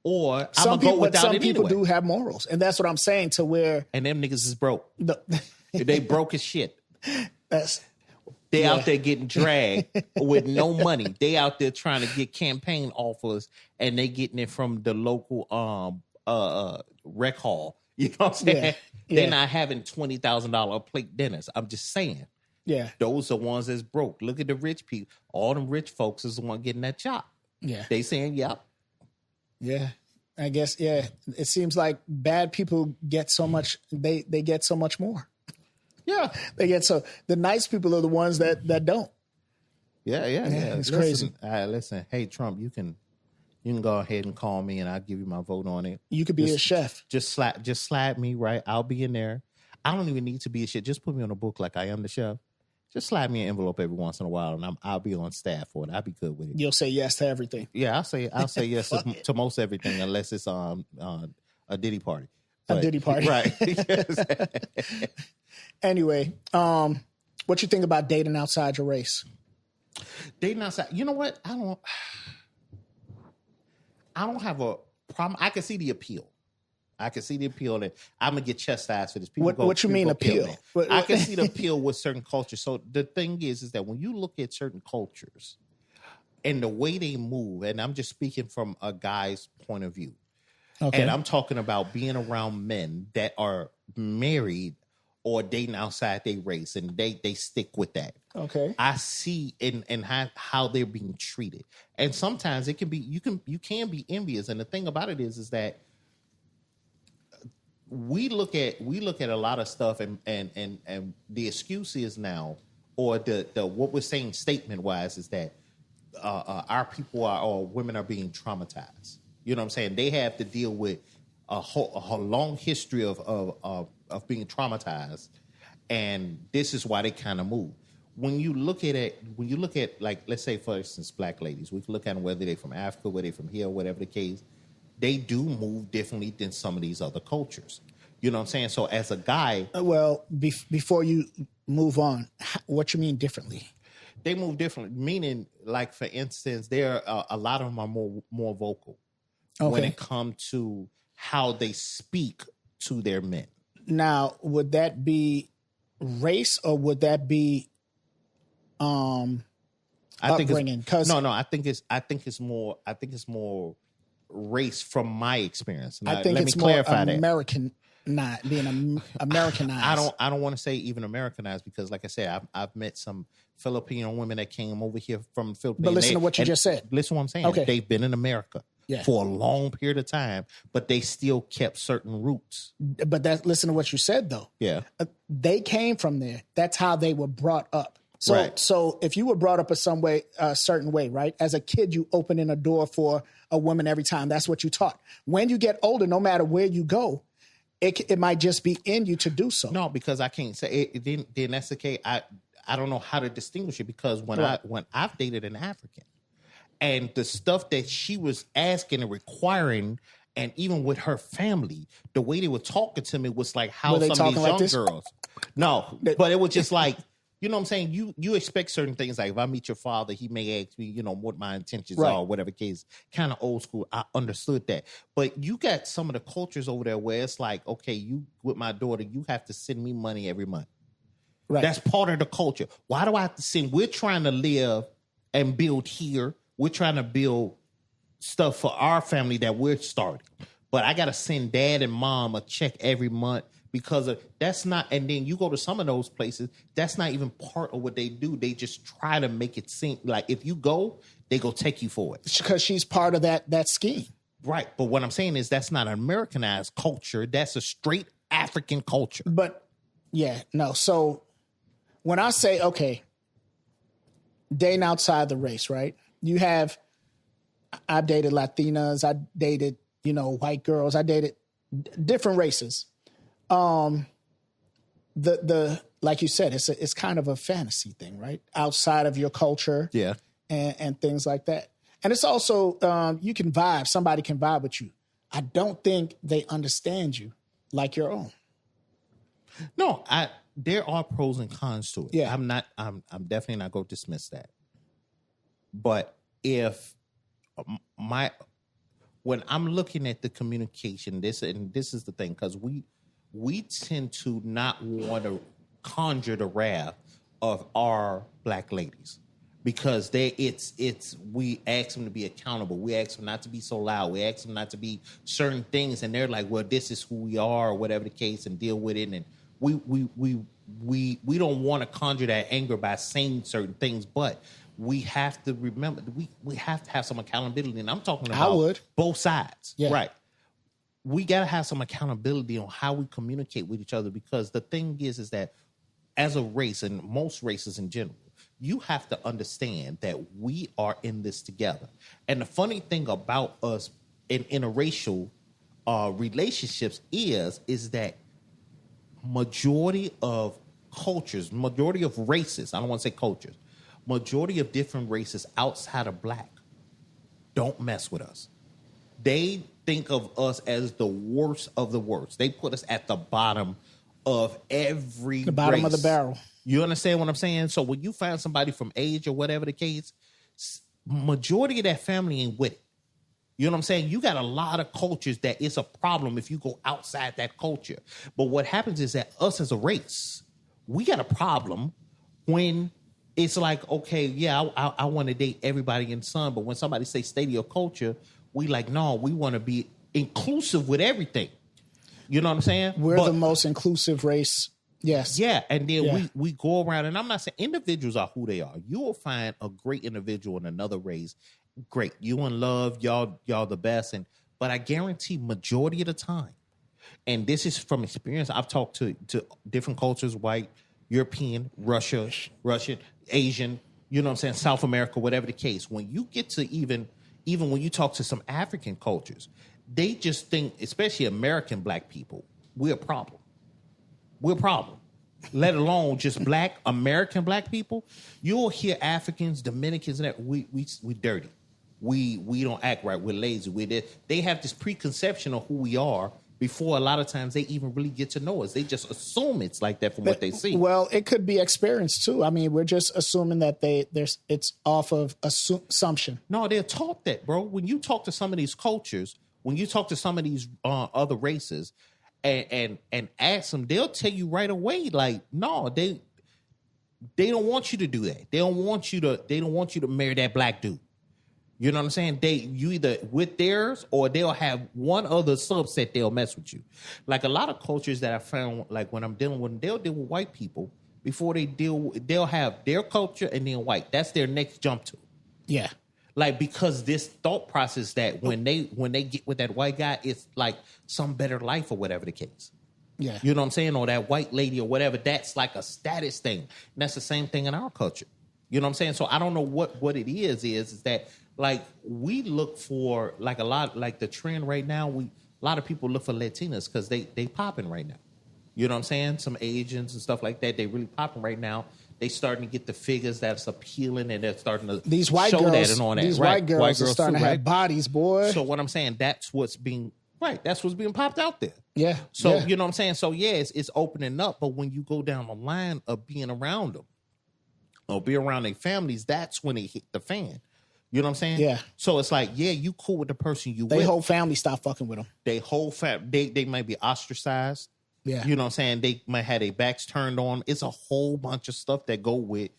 or I'm going to go without it anyway. Some people do have morals. And that's what I'm saying to where. And them niggas is broke. They broke as shit. They out there getting dragged with no money. They out there trying to get campaign offers and they getting it from the local rec hall. You know what I'm saying? Yeah. They're not having $20,000 a plate dinners. I'm just saying. Yeah. Those are ones that's broke. Look at the rich people. All them rich folks is the one getting that chop. Yeah. They saying, yep. Yeah. I guess, yeah. It seems like bad people get so much, they get so much more. Yeah. The nice people are the ones that don't. Yeah. It's crazy. Listen, hey, Trump, you can go ahead and call me and I'll give you my vote on it. You could be a chef. Just slide me, right? I'll be in there. I don't even need to be a chef. Just put me on a book like I am the chef. Just slide me an envelope every once in a while and I'll be on staff for it. I'll be good with it. You'll say yes to everything. Yeah, I'll say yes to most everything unless it's a Diddy party. A Diddy party. Right. Anyway, what you think about dating outside your race? Dating outside, you know what? I don't have a problem. I can see the appeal. And I'm gonna get chastised for this. What you mean appeal? I can see the appeal with certain cultures. So the thing is that when you look at certain cultures and the way they move, and I'm just speaking from a guy's point of view, okay. And I'm talking about being around men that are married or dating outside their race, and they stick with that. Okay, I see in how they're being treated, and sometimes it can be you can be envious. And the thing about it is that we look at a lot of stuff, and the excuse is now, or the what we're saying statement wise is that our people or women are being traumatized. You know what I'm saying? They have to deal with a long history of being traumatized, and this is why they kind of move. When you look at like, let's say for instance, black ladies, we can look at them whether they're from Africa, whether they're from here, whatever the case. They do move differently than some of these other cultures. You know what I'm saying? So as a guy... Well, before you move on, what you mean differently? They move differently, meaning, like, for instance, a lot of them are more vocal when it comes to how they speak to their men. Now, would that be race or would that be upbringing? I think it's more race from my experience. Now, I think let me clarify that. Being Americanized. I don't want to say even Americanized because, like I said, I've met some Filipino women that came over here from the Philippines. But listen to what you just said. Listen to what I'm saying. Okay. They've been in America for a long period of time, but they still kept certain roots. But listen to what you said, though. Yeah. They came from there. That's how they were brought up. So if you were brought up a certain way, right? As a kid, you opening a door for a woman every time. That's what you taught. When you get older, no matter where you go, it might just be in you to do so. No, because I can't say it. Then that's the case. I don't know how to distinguish it because when I've dated an African, and the stuff that she was asking and requiring, and even with her family, the way they were talking to me was like how some of these young girls. No, but it was just like. You know what I'm saying? You expect certain things. Like if I meet your father, he may ask me, what my intentions are, or whatever case. Kind of old school. I understood that. But you got some of the cultures over there where it's like, okay, you with my daughter, you have to send me money every month. Right. That's part of the culture. Why do I have to send? We're trying to live and build here. We're trying to build stuff for our family that we're starting. But I got to send dad and mom a check every month. Because that's not, and then you go to some of those places, that's not even part of what they do. They just try to make it seem like if you go, they go take you for it. Because she's part of that scheme. Right. But what I'm saying is that's not an Americanized culture. That's a straight African culture. But yeah, no. So when I say, okay, dating outside the race, right? I've dated Latinas. I dated, white girls. I dated different races. The like you said, it's kind of a fantasy thing, right? Outside of your culture. Yeah. And things like that. And it's also, you can vibe. Somebody can vibe with you. I don't think they understand you like your own. No, there are pros and cons to it. Yeah. I'm definitely not going to dismiss that. But if when I'm looking at the communication, this is the thing, because we tend to not want to conjure the wrath of our black ladies, because we ask them to be accountable. We ask them not to be so loud. We ask them not to be certain things, and they're like, well, this is who we are, or whatever the case, and deal with it. And we don't want to conjure that anger by saying certain things, but we have to remember we have to have some accountability. And I'm talking about both sides. Yeah. Right. We got to have some accountability on how we communicate with each other, because the thing is that as a race, and most races in general, you have to understand that we are in this together. And the funny thing about us in interracial relationships is that majority of cultures, majority of races, I don't want to say cultures, majority of different races outside of black don't mess with us. They think of us as the worst of the worst. They put us at the bottom of every The bottom race. of the barrel. You understand what I'm saying? So when you find somebody from age or whatever the case, majority of that family ain't with it. You know what I'm saying? You got a lot of cultures that it's a problem if you go outside that culture. But what happens is that us as a race, we got a problem when it's like, okay, yeah, I want to date everybody in the sun. But when somebody say state of your culture, we like, no, we want to be inclusive with everything. You know what I'm saying? We're the most inclusive race. Yes. Yeah. And then we go around, and I'm not saying individuals are who they are. You will find a great individual in another race. Great. You in love, y'all the best. But I guarantee majority of the time, and this is from experience, I've talked to different cultures, white, European, Russian, Asian, you know what I'm saying, South America, whatever the case. When you get to even when you talk to some African cultures, they just think, especially American black people, we're a problem. We're a problem. Let alone just black, American black people. You'll hear Africans, Dominicans, and that we dirty. We don't act right. We're lazy. They have this preconception of who we are before a lot of times they even really get to know us. They just assume it's like that from what they see. Well, it could be experience too. I mean, we're just assuming that it's off of assumption. No, they're taught that, bro. When you talk to some of these cultures, when you talk to some of these other races, and ask them, they'll tell you right away, like, no, they don't want you to do that. They don't want you to marry that black dude. You know what I'm saying? You either with theirs, or they'll have one other subset they'll mess with you. Like a lot of cultures that I found, like when I'm dealing with them, they'll deal with white people before they'll have their culture and then white. That's their next jump to. Yeah. Like, because this thought process that when they get with that white guy, it's like some better life or whatever the case. Yeah. You know what I'm saying? Or that white lady or whatever, that's like a status thing. And that's the same thing in our culture. You know what I'm saying? So I don't know what it is that, like, we look for, like, a lot, like the trend right now, a lot of people look for Latinas because they popping right now. You know what I'm saying? Some Asians and stuff like that, they really popping right now. They starting to get the figures that's appealing, and they're starting to these white show girls, that and all that. These right. white girls are starting to have bodies, boy. So what I'm saying, that's what's being popped out there. Yeah. So you know what I'm saying? So yeah, it's opening up. But when you go down the line of being around them or be around their families, that's when it hit the fan. You know what I'm saying? Yeah. So it's like, yeah, you cool with the person you They with. whole family stop fucking with them. They whole they might be ostracized. Yeah. You know what I'm saying? They might have their backs turned on. It's a whole bunch of stuff that go with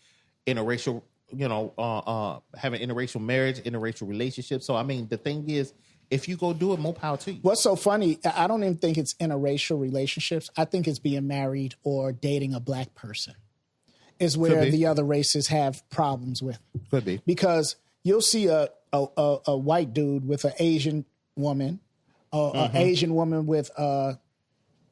interracial, having interracial marriage, interracial relationships. So I mean, the thing is, if you go do it, more power to you. What's so funny, I don't even think it's interracial relationships. I think it's being married or dating a black person is where the other races have problems with. Could be. Because you'll see a white dude with an Asian woman, or an Asian woman with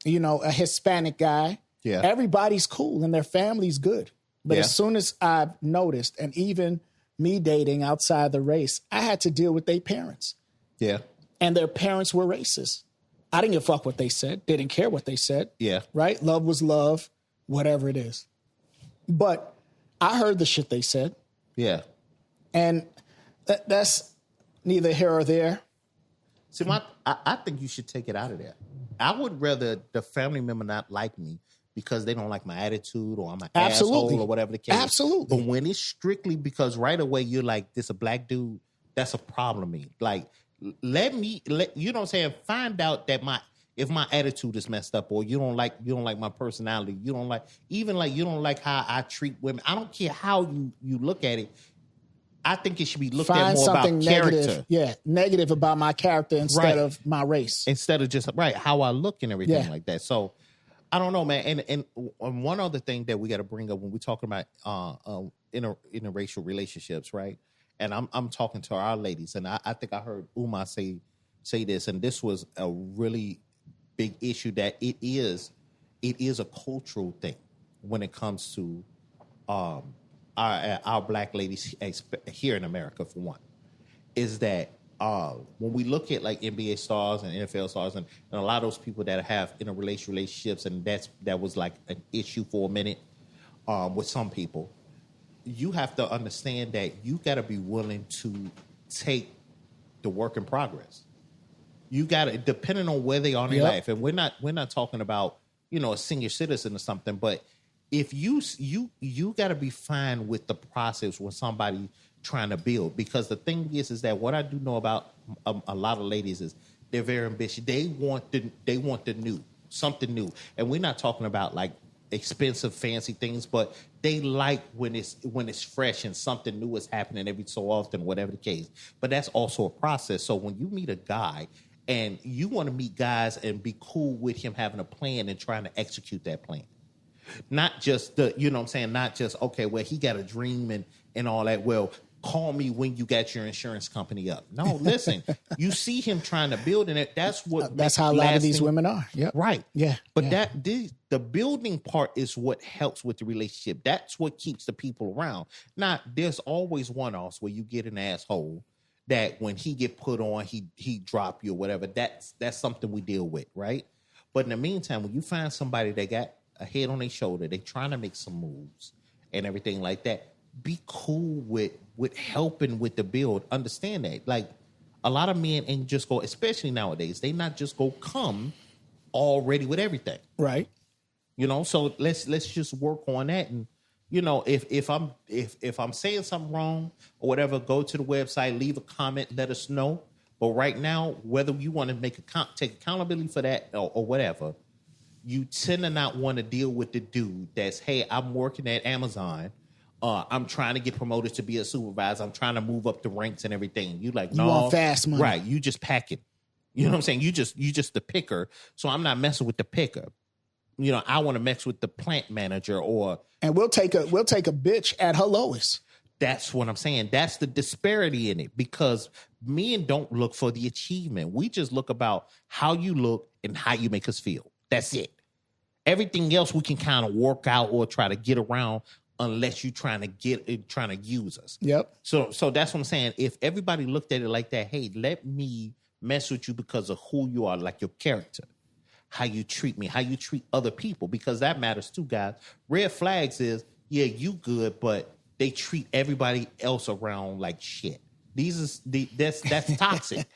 a Hispanic guy. Yeah. Everybody's cool and their family's good. But as soon as I've noticed, and even me dating outside the race, I had to deal with their parents. Yeah. And their parents were racist. I didn't give a fuck what they said. Didn't care what they said. Yeah. Right? Love was love, whatever it is. But I heard the shit they said. Yeah. And that's neither here or there. See, I think you should take it out of there. I would rather the family member not like me because they don't like my attitude or I'm an asshole or whatever the case. Absolutely. But when it's strictly because right away you're like, this a black dude, that's a problem to me. Like, let you know what I'm saying? Find out that if my attitude is messed up or you don't like my personality, you don't like how I treat women. I don't care how you look at it. I think it should be looked at more about character. Negative about my character instead of my race. Instead of just, how I look and everything like that. So, I don't know, man. And one other thing that we got to bring up when we're talking about interracial relationships, right? And I'm talking to our ladies, and I think I heard Uma say this, and this was a really big issue that it is a cultural thing when it comes to our black ladies here in America, for one, is that when we look at like NBA stars and NFL stars and a lot of those people that have interracial relationships, and that was like an issue for a minute with some people, you have to understand that you got to be willing to take the work in progress. You got to, depending on where they are in their life, and we're not talking about a senior citizen or something, but if you got to be fine with the process when somebody trying to build, because the thing is that what I do know about a lot of ladies is they're very ambitious. They want the new, something new, and we're not talking about like expensive, fancy things, but they like when it's fresh and something new is happening every so often, whatever the case. But that's also a process. So when you meet a guy and you want to meet guys and be cool with him having a plan and trying to execute that plan. Not just not just, okay, well, he got a dream and all that. Well, call me when you got your insurance company up. No, listen, you see him trying to build in it. That's how a lot of these women are. Yep. Right. Yeah. But the building part is what helps with the relationship. That's what keeps the people around. Not there's always one-offs where you get an asshole that when he get put on, he drop you or whatever. That's something we deal with, right? But in the meantime, when you find somebody that got a head on their shoulder, they trying to make some moves and everything like that, be cool with helping with the build. Understand that. Like, a lot of men ain't just go, especially nowadays, they not just go come already with everything. Right. So let's just work on that. And, if I'm saying something wrong or whatever, go to the website, leave a comment, let us know. But right now, whether you want to take accountability for that or whatever, you tend to not want to deal with the dude that's, hey, I'm working at Amazon. I'm trying to get promoted to be a supervisor. I'm trying to move up the ranks and everything. You like, no, you want fast money. Right. You just pack it. You know what I'm saying? You just the picker. So I'm not messing with the picker. I want to mess with the plant manager and we'll take a bitch at her lowest. That's what I'm saying. That's the disparity in it, because men don't look for the achievement. We just look about how you look and how you make us feel. That's it. Everything else we can kind of work out or try to get around, unless you're trying to use us. Yep. So that's what I'm saying. If everybody looked at it like that, hey, let me mess with you because of who you are, like your character, how you treat me, how you treat other people, because that matters too, guys. Red flags is, yeah, you good, but they treat everybody else around like shit. That's toxic.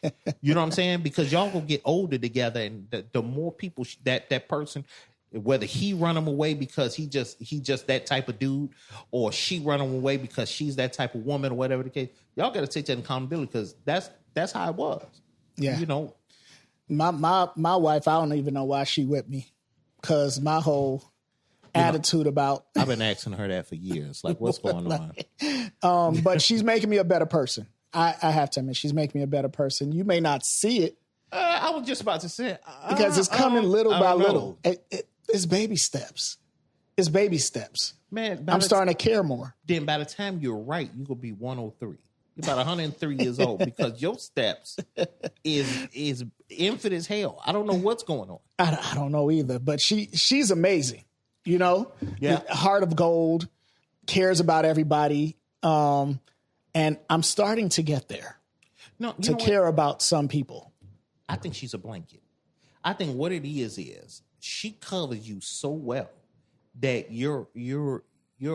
You know what I'm saying? Because y'all gonna get older together, and the more people that person, whether he run them away because he just that type of dude, or she run them away because she's that type of woman, or whatever the case, y'all got to take that accountability, because that's how it was. Yeah. My wife, I don't even know why she with me, because my whole attitude about. I've been asking her that for years. Like, what's going on? But she's making me a better person. I have to admit, she's making me a better person. You may not see it. I was just about to say, because it's coming little by little. It's baby steps. It's baby steps. Man, I'm starting to care more. Then by the time you're right, you're going to be 103. You're about 103 years old because your steps is infant as hell. I don't know what's going on. I don't know either, but she's amazing. You know, Yeah. Heart of gold, cares about everybody, and I'm starting to get there. No, to care about some people. I think she's a blanket. I think what it is she covers you so well that your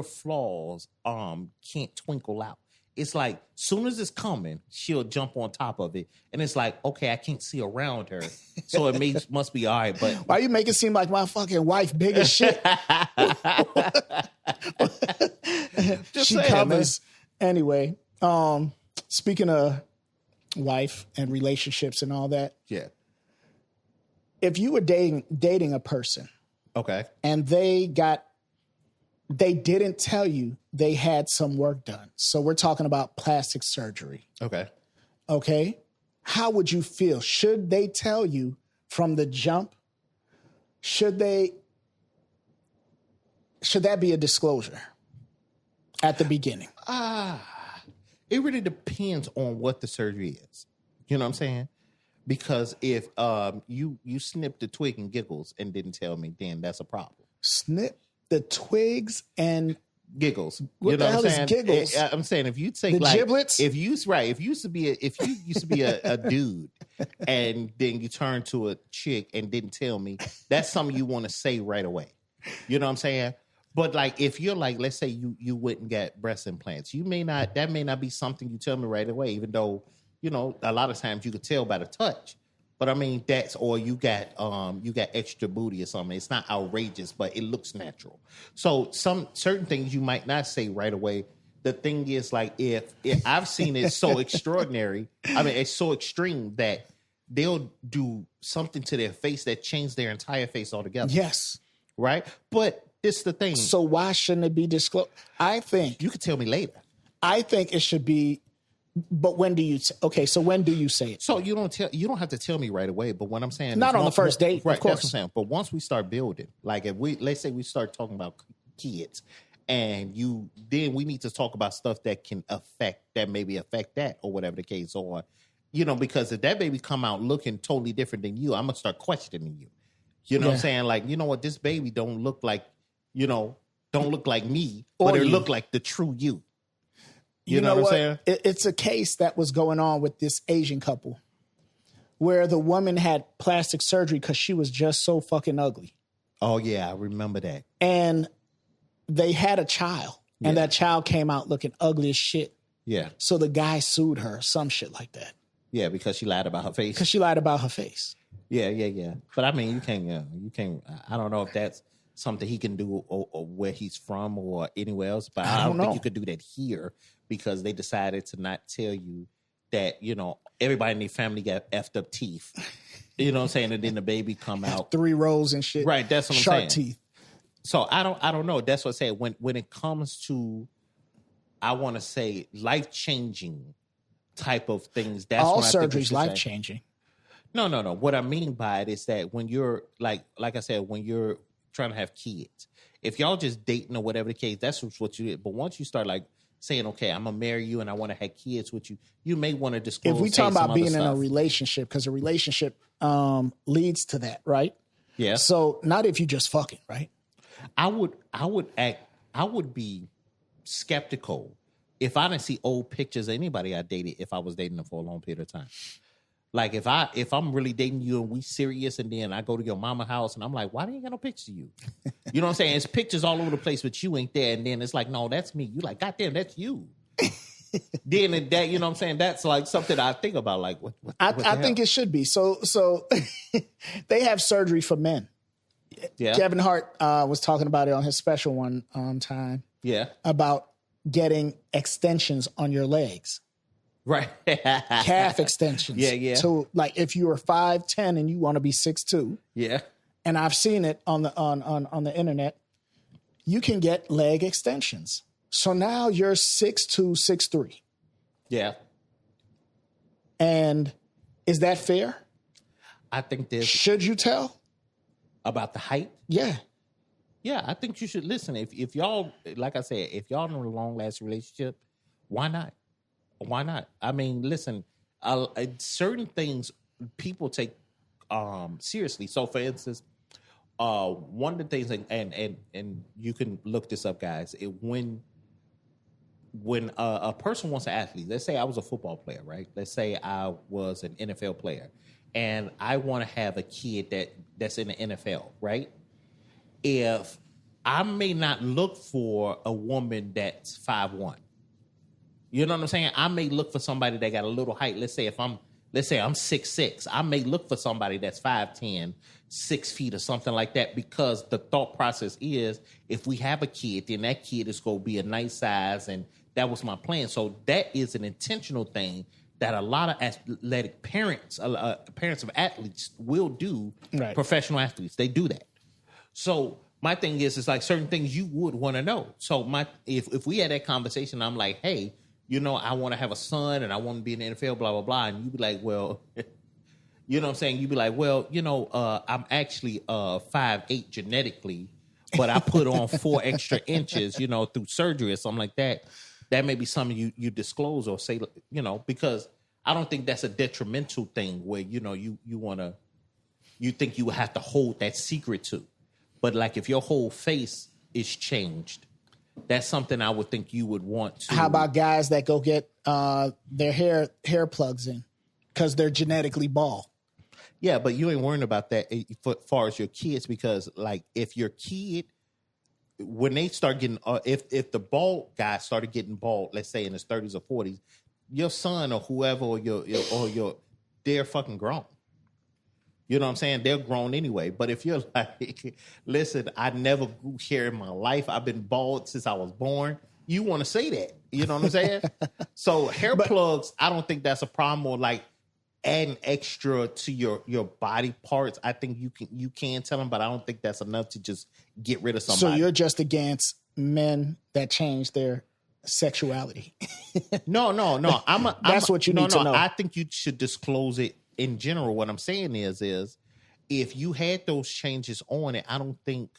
flaws can't twinkle out. It's like soon as it's coming, she'll jump on top of it, and it's like, okay, I can't see around her, so it must be all right. But why you make it seem like my fucking wife big as shit? She saying, covers anyway. Speaking of wife and relationships and all that, yeah. If you were dating a person, Okay, and they didn't tell you they had some work done. So we're talking about plastic surgery. Okay. How would you feel? Should they tell you from the jump? Should that be a disclosure at the beginning? It really depends on what the surgery is. You know what I'm saying? Because if you snipped the twig and giggles and didn't tell me, then that's a problem. Snip the twigs and giggles. What you know the hell what I'm is saying? giggles? I'm saying if you take The like giblets? if you used to be a dude and then you turn to a chick and didn't tell me, that's something you want to say right away. You know what I'm saying? But like if you're like, let's say you went and got breast implants, that may not be something you tell me right away, even though, you know, a lot of times you could tell by the touch. But I mean, or you got extra booty or something. It's not outrageous, but it looks natural. So some certain things you might not say right away. The thing is, like, if I've seen it so extraordinary, I mean, it's so extreme that they'll do something to their face that changes their entire face altogether. Yes. Right? But this is the thing. So why shouldn't it be disclosed? I think You could tell me later. I think it should be. But when do you? So when do you say it? So you don't have to tell me right away. But what I'm saying, Not is on the first date, right? of course. That's what I'm saying. But once we start building, like let's say we start talking about kids, and then we need to talk about stuff that maybe affect that or whatever the case, or you know, because if that baby come out looking totally different than you, I'm gonna start questioning you. You know what I'm saying? Like, you know what, this baby don't look like me, but it look like the true you. You know what I'm saying? It's a case that was going on with this Asian couple where the woman had plastic surgery because she was just so fucking ugly. Oh, yeah, I remember that. And they had a child, and that child came out looking ugly as shit. Yeah. So the guy sued her, some shit like that. Yeah, because she lied about her face. Because she lied about her face. Yeah. But I mean, you can't, I don't know if that's something he can do or where he's from or anywhere else, but I don't think you could do that here because they decided to not tell you that, you know, everybody in their family got effed up teeth. You know what I'm saying? And then the baby come out 3 rows and shit. Right, that's what I'm saying. saying. Shark teeth. So I don't know. That's what I say. When it comes to, I want to say, life-changing type of things, that's all when I think surgery's life-changing. No. What I mean by it is that when you're like I said, when you're trying to have kids, if y'all just dating or whatever the case, that's what you did. But once you start like saying, okay, I'm gonna marry you and I want to have kids with you, you may want to disclose. If we talk about being in a relationship, because a relationship leads to that, right? Yeah. So not if you just fucking, right? I would be skeptical if I didn't see old pictures of anybody I dated if I was dating them for a long period of time. Like if I'm really dating you and we serious and then I go to your mama house and I'm like, why do you got no pictures of you? You know what I'm saying? It's pictures all over the place, but you ain't there. And then it's like, no, that's me. You like, goddamn, that's you. Then that, you know what I'm saying? That's like something I think about. Like, what I think it should be. So they have surgery for men. Yeah. Kevin Hart was talking about it on his special one time. Yeah. About getting extensions on your legs. Right. Calf extensions. Yeah. So like if you were 5'10" and you want to be 6'2". Yeah. And I've seen it on the internet. You can get leg extensions. So now you're 6'2", 6'3". Yeah. And is that fair? I think there's Should you tell? About the height? Yeah. Yeah, I think you should listen. If y'all, like I said, if y'all in a long lasting relationship, why not? Why not? I mean, listen, certain things people take seriously. So, for instance, one of the things, and you can look this up, guys. When a person wants an athlete, let's say I was a football player, right? Let's say I was an NFL player, and I want to have a kid that's in the NFL, right? If I may not look for a woman that's 5'1", you know what I'm saying? I may look for somebody that got a little height. Let's say I'm 6'6", I may look for somebody that's 5'10", 6 feet or something like that, because the thought process is, if we have a kid, then that kid is going to be a nice size, and that was my plan. So that is an intentional thing that a lot of athletic parents, parents of athletes will do. Right. Professional athletes, they do that. So my thing is like certain things you would want to know. So if we had that conversation, I'm like, hey, you know, I want to have a son and I want to be in the NFL, blah, blah, blah. And you'd be like, well, you know what I'm saying? You'd be like, well, you know, I'm actually 5'8" genetically, but I put on 4 extra inches, you know, through surgery or something like that. That may be something you disclose or say, you know, because I don't think that's a detrimental thing where, you know, you think you have to hold that secret to. But like if your whole face is changed, that's something I would think you would want to. How about guys that go get their hair plugs in because they're genetically bald? Yeah, but you ain't worrying about that as far as your kids, because like if your kid, when they start getting, if the bald guy started getting bald, let's say in his 30s or 40s, your son or whoever or they're fucking grown. You know what I'm saying? They're grown anyway. But if you're like, listen, I never grew hair in my life. I've been bald since I was born. You want to say that. You know what I'm saying? So hair plugs, I don't think that's a problem, or like adding extra to your body parts. I think you can tell them, but I don't think that's enough to just get rid of somebody. So you're just against men that change their sexuality. No. That's what you need to know. I think you should disclose it. In general, what I'm saying is if you had those changes on it, I don't think,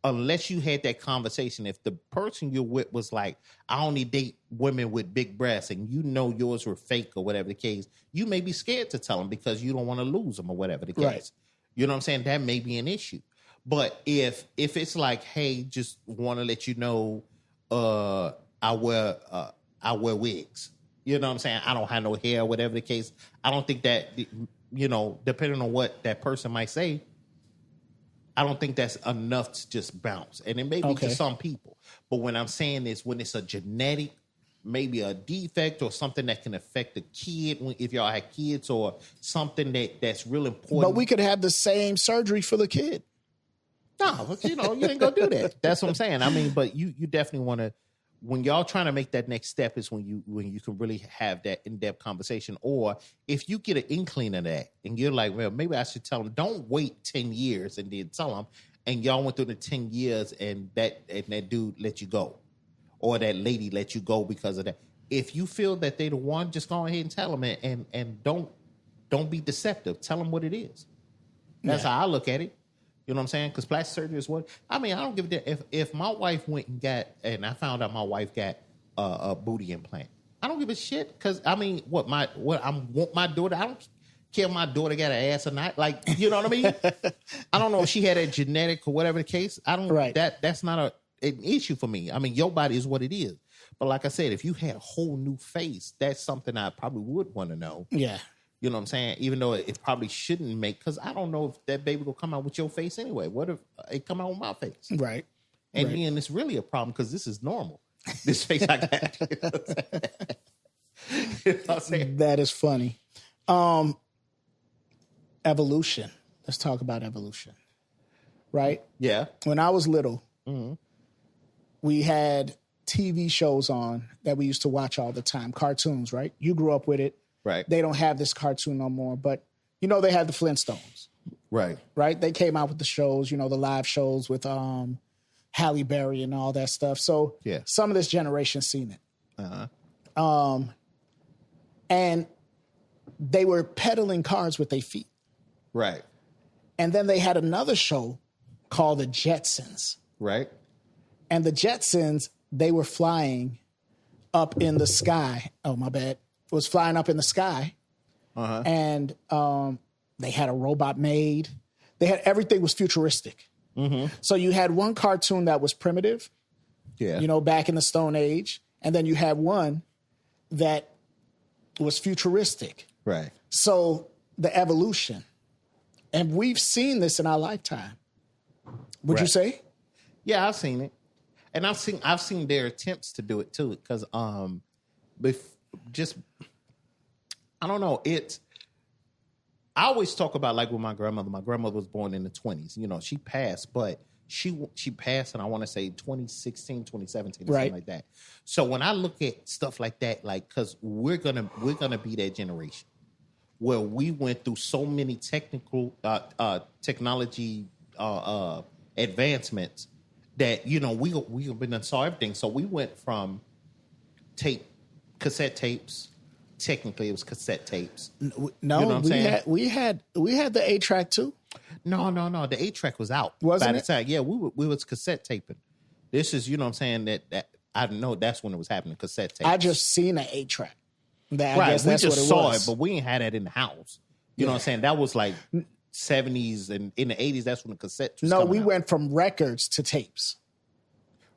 unless you had that conversation, if the person you're with was like, I only date women with big breasts, and you know yours were fake or whatever the case, you may be scared to tell them because you don't want to lose them or whatever the case. Right. You know what I'm saying? That may be an issue. But if it's like, hey, just want to let you know, I wear wigs. You know what I'm saying? I don't have no hair, whatever the case. I don't think that, you know, depending on what that person might say, I don't think that's enough to just bounce. And it may be to some people. But when I'm saying this, when it's a genetic, maybe a defect or something that can affect the kid, if y'all have kids, or something that's real important. But we could have the same surgery for the kid. No, but you know, you ain't gonna do that. That's what I'm saying. I mean, but you definitely want to. When y'all trying to make that next step is when you can really have that in-depth conversation. Or if you get an inkling of that and you're like, well, maybe I should tell them, don't wait 10 years and then tell them. And y'all went through the 10 years and that dude let you go, or that lady let you go because of that. If you feel that they the one, just go ahead and tell them, and don't be deceptive. Tell them what it is. That's how I look at it. You know what I'm saying? Because plastic surgery is what, I mean, I don't give a damn. If my wife went and I found out my wife got a booty implant, I don't give a shit. Because, I mean, I want my daughter, I don't care if my daughter got an ass or not. Like, you know what I mean? I don't know if she had a genetic or whatever the case. I don't, that's not an issue for me. I mean, your body is what it is. But like I said, if you had a whole new face, that's something I probably would want to know. Yeah. You know what I'm saying? Even though it probably shouldn't make, because I don't know if that baby will come out with your face anyway. What if it come out with my face? Right. And then it's really a problem because this is normal. This face I got. You know what I'm saying? That is funny. Evolution. Let's talk about evolution. Right? Yeah. When I was little, we had TV shows on that we used to watch all the time. Cartoons, right? You grew up with it. Right. They don't have this cartoon no more, but you know they had the Flintstones. Right. Right? They came out with the shows, you know, the live shows with Halle Berry and all that stuff. So some of this generation seen it. Uh-huh. And they were pedaling cars with their feet. Right. And then they had another show called the Jetsons. Right. And the Jetsons, they were flying up in the sky. Oh, my bad. Was flying up in the sky. And they had a robot made. They had everything was futuristic. So you had one cartoon that was primitive, back in the Stone Age. And then you had one that was futuristic. Right. So the evolution. And we've seen this in our lifetime. Would you say? Yeah, I've seen it. And I've seen their attempts to do it too. Because I don't know. I always talk about like with my grandmother. My grandmother was born in the 20s. You know, she passed, but she passed, and I want to say 2016, 2017, or something like that. So when I look at stuff like that, like, because we're gonna be that generation where we went through so many technology advancements that we have been saw everything. So we went from cassette tapes. Technically, it was cassette tapes. No, you know what I'm saying? we had the 8-track too. No. The 8-track was out. Wasn't by it? the time. Yeah, we was cassette taping. This is, you know what I'm saying, that I know that's when it was happening, cassette tapes. I just seen an 8-track. I guess we that's just what it saw was. it, but we ain't had that in the house. You know what I'm saying? That was like 70s, and in the 80s, that's when the cassette was coming out. Went from records to tapes.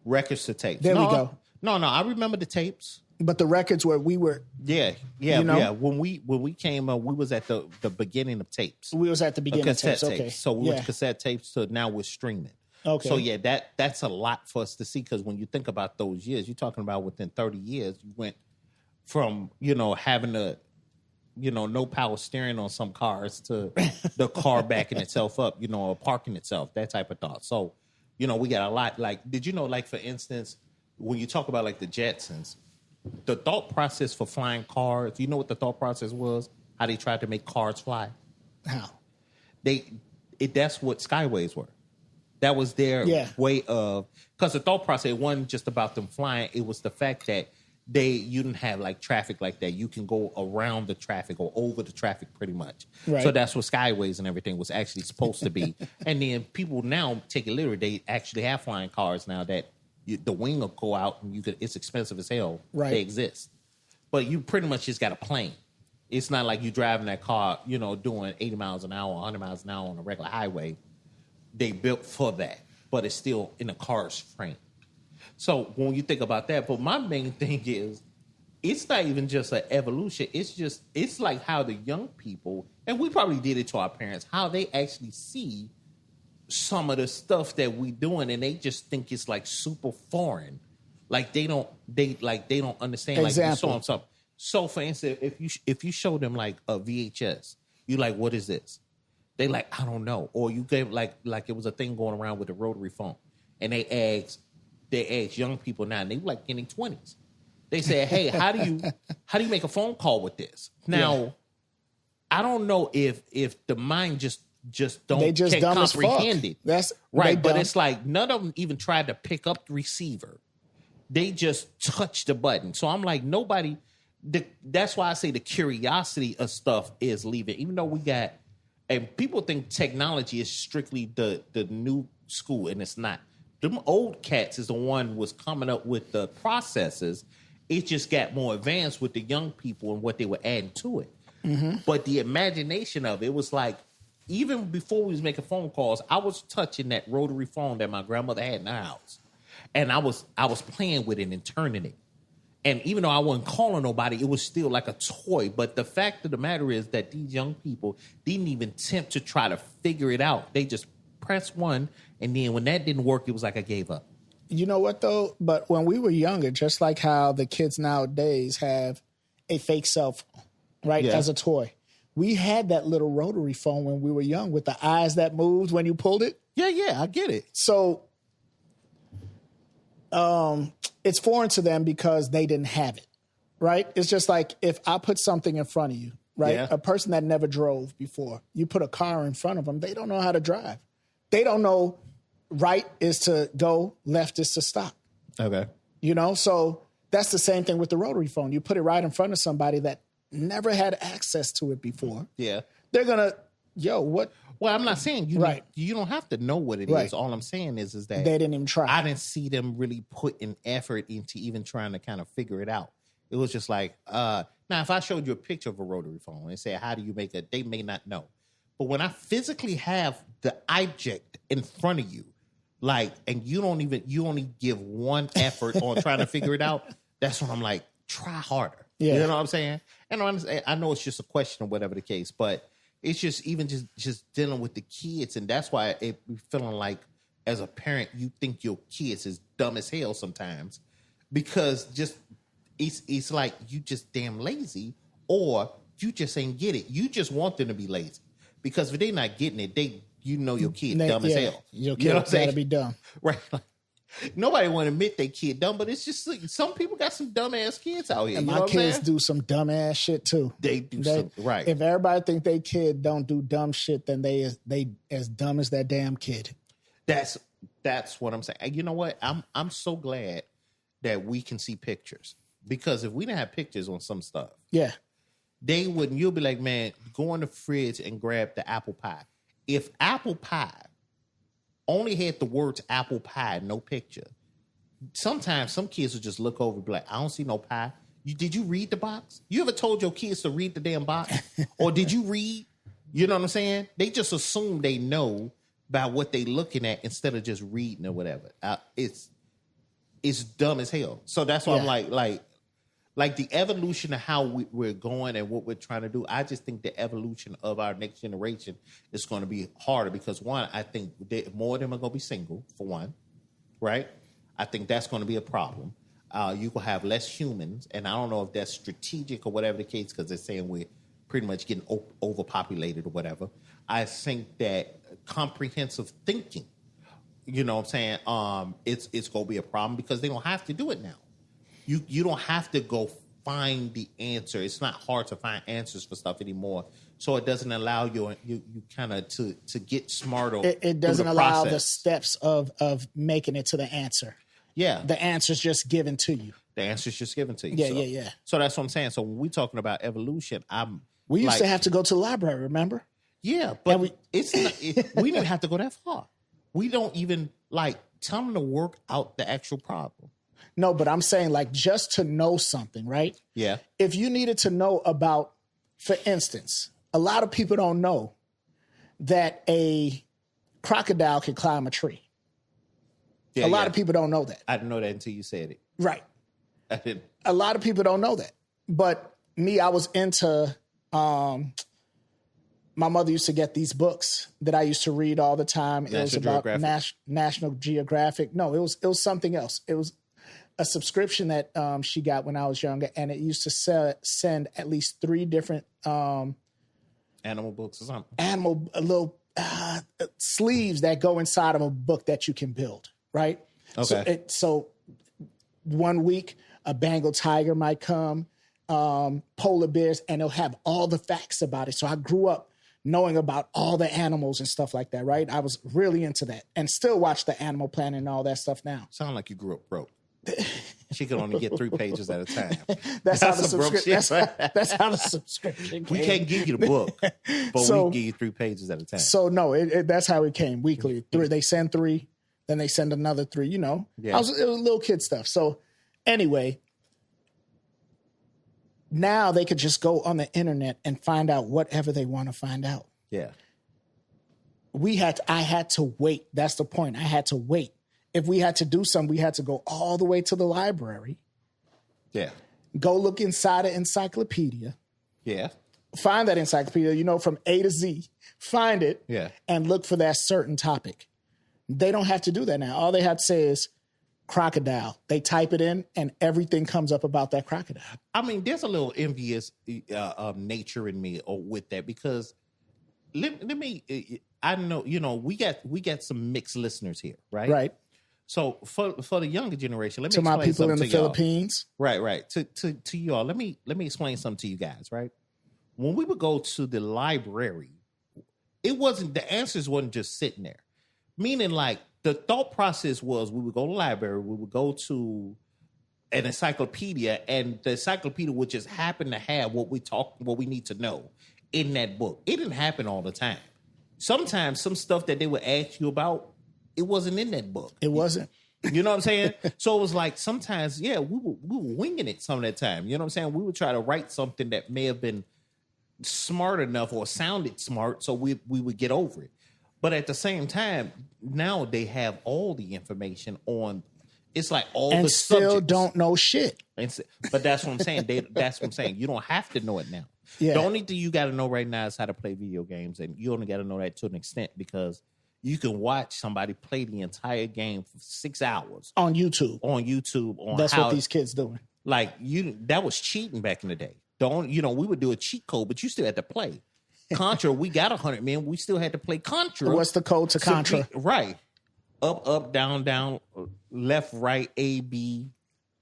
Records to tapes. There we go. No, I remember the tapes. But the records where we were, yeah. When we came up, we was at the beginning of tapes. We was at the beginning of tapes. Okay, so we went to cassette tapes to now we're streaming. Okay, so yeah, that's a lot for us to see, because when you think about those years, you're talking about within 30 years, you went from having a no power steering on some cars to the car backing itself up, or parking itself, that type of thought. So we got a lot. Like, did you know, like, for instance, when you talk about like the Jetsons. The thought process for flying cars, you know what the thought process was? How they tried to make cars fly? How? That's what skyways were. That was their way of, because the thought process wasn't just about them flying. It was the fact that you didn't have like traffic like that. You can go around the traffic or over the traffic pretty much. Right. So that's what skyways and everything was actually supposed to be. And then people now take it literally. They actually have flying cars now that the wing will go out and it's expensive as hell. Right. They exist. But you pretty much just got a plane. It's not like you driving that car, doing 80 miles an hour, 100 miles an hour on a regular highway. They built for that, but it's still in a car's frame. So when you think about that, but my main thing is, it's not even just an evolution. It's like how the young people, and we probably did it to our parents, how they actually see some of the stuff that we doing, and they just think it's like super foreign. Like they don't understand. Like you saw them something. So for instance, if you show them like a VHS, you like, what is this? They like, I don't know. Or you gave like it was a thing going around with the rotary phone, and they asked young people now, and they were like in their 20s. They said, hey, how do you make a phone call with this? Now, I don't know if the mind just don't can't comprehend it. That's right, but it's like none of them even tried to pick up the receiver. They just touched the button. So I'm like, nobody. That's why I say the curiosity of stuff is leaving. Even though we got, and people think technology is strictly the new school, and it's not. Them old cats is the one was coming up with the processes. It just got more advanced with the young people and what they were adding to it. Mm-hmm. But the imagination of it was like, even before we was making phone calls, I was touching that rotary phone that my grandmother had in her house. And I was playing with it and turning it. And even though I wasn't calling nobody, it was still like a toy. But the fact of the matter is that these young people didn't even attempt to try to figure it out. They just pressed one, and then when that didn't work, it was like I gave up. You know what, though? But when we were younger, just like how the kids nowadays have a fake cell phone, right, as a toy. We had that little rotary phone when we were young with the eyes that moved when you pulled it. Yeah, I get it. So it's foreign to them because they didn't have it, right? It's just like if I put something in front of you, right? Yeah. A person that never drove before, you put a car in front of them, they don't know how to drive. They don't know right is to go, left is to stop. Okay. So that's the same thing with the rotary phone. You put it right in front of somebody that never had access to it before. Yeah. They're going to Yo, what? Well, I'm not saying you don't have to know what it is. All I'm saying is that they didn't even try. I didn't see them really put an effort into even trying to kind of figure it out. It was just like, now if I showed you a picture of a rotary phone and said, how do you make it? They may not know. But when I physically have the object in front of you, like, and you only give one effort on trying to figure it out, that's when I'm like, try harder. Yeah. You know what I'm saying? And I know it's just a question or whatever the case, but it's just even just dealing with the kids. And that's why it be feeling like as a parent, you think your kids is dumb as hell sometimes because just it's like you just damn lazy or you just ain't get it. You just want them to be lazy because if they're not getting it, your kid dumb as hell. Your kid gotta be dumb. Right. Nobody want to admit they kid dumb, but it's just like, some people got some dumb ass kids out here. And my kids do some dumb ass shit too. They do right. If everybody think they kid don't do dumb shit, then they as dumb as that damn kid. That's what I'm saying. And you know what? I'm so glad that we can see pictures because if we didn't have pictures on some stuff, they wouldn't. You'll be like, man, go in the fridge and grab the apple pie. If apple pie only had the words apple pie, no picture. Sometimes some kids will just look over and be like, I don't see no pie. Did you read the box? You ever told your kids to read the damn box? Or did you read? You know what I'm saying? They just assume they know by what they looking at instead of just reading or whatever. It's dumb as hell. So that's why I'm like the evolution of how we're going and what we're trying to do. I just think the evolution of our next generation is going to be harder because one, I think more of them are going to be single for one, right? I think that's going to be a problem. You will have less humans, and I don't know if that's strategic or whatever the case because they're saying we're pretty much getting overpopulated or whatever. I think that comprehensive thinking, you know what I'm saying, it's going to be a problem because they don't have to do it now. You don't have to go find the answer. It's not hard to find answers for stuff anymore. So it doesn't allow you kind of to get smarter. It doesn't allow the steps of making it to the answer. Yeah. The answer's just given to you. The answer's just given to you. Yeah. So that's what I'm saying. So when we're talking about evolution, we used to have to go to the library, remember? Yeah, but we didn't have to go that far. We don't even tell them to work out the actual problem. No, but I'm saying just to know something, right? Yeah. If you needed to know about, for instance, a lot of people don't know that a crocodile can climb a tree. Yeah, a lot of people don't know that. I didn't know that until you said it. Right. I didn't. A lot of people don't know that. But me, I was into, my mother used to get these books that I used to read all the time. It was about National Geographic. No, it was something else. It was a subscription that she got when I was younger, and it used to send at least 3 different animal books or something. Little sleeves that go inside of a book that you can build, right? Okay. So 1 week, a Bengal tiger might come, polar bears, and it'll have all the facts about it. So I grew up knowing about all the animals and stuff like that, right? I was really into that and still watch the Animal Planet and all that stuff now. Sound like you grew up broke. She could only get 3 pages at a time. That's how the subscription. That's how the subscription came. We can't give you the book, but we can give you 3 pages at a time. So no, that's how it came weekly. 3, they send 3, then they send another 3. You know, yeah. It was little kid stuff. So anyway, now they could just go on the internet and find out whatever they want to find out. Yeah, I had to wait. That's the point. I had to wait. If we had to do something, we had to go all the way to the library. Yeah. Go look inside an encyclopedia. Yeah. Find that encyclopedia, from A to Z. Find it. Yeah. And look for that certain topic. They don't have to do that now. All they have to say is crocodile. They type it in and everything comes up about that crocodile. I mean, there's a little envious nature in me with that because let me, I know, we got some mixed listeners here, right? Right. So for the younger generation, let me to explain my people something in the to y'all. Philippines, right. To y'all, let me explain something to you guys. Right, when we would go to the library, the answers wasn't just sitting there. Meaning, the thought process was we would go to the library, we would go to an encyclopedia, and the encyclopedia would just happen to have what we need to know. in that book. It didn't happen all the time. Sometimes some stuff that they would ask you about, it wasn't in that book. It wasn't. You know what I'm saying? So it was like sometimes, we were winging it some of that time. You know what I'm saying? We would try to write something that may have been smart enough or sounded smart, so we would get over it. But at the same time, now they have all the information on. It's like all and the still subjects. don't know shit. But that's what I'm saying. That's what I'm saying. You don't have to know it now. Yeah. The only thing you got to know right now is how to play video games, and you only got to know that to an extent because you can watch somebody play the entire game for 6 hours On YouTube. That's what these kids doing. Like that was cheating back in the day. We would do a cheat code, but you still had to play. Contra, we got 100 men. We still had to play Contra. What's the code to Contra? Right. Up, down, left, right, A, B.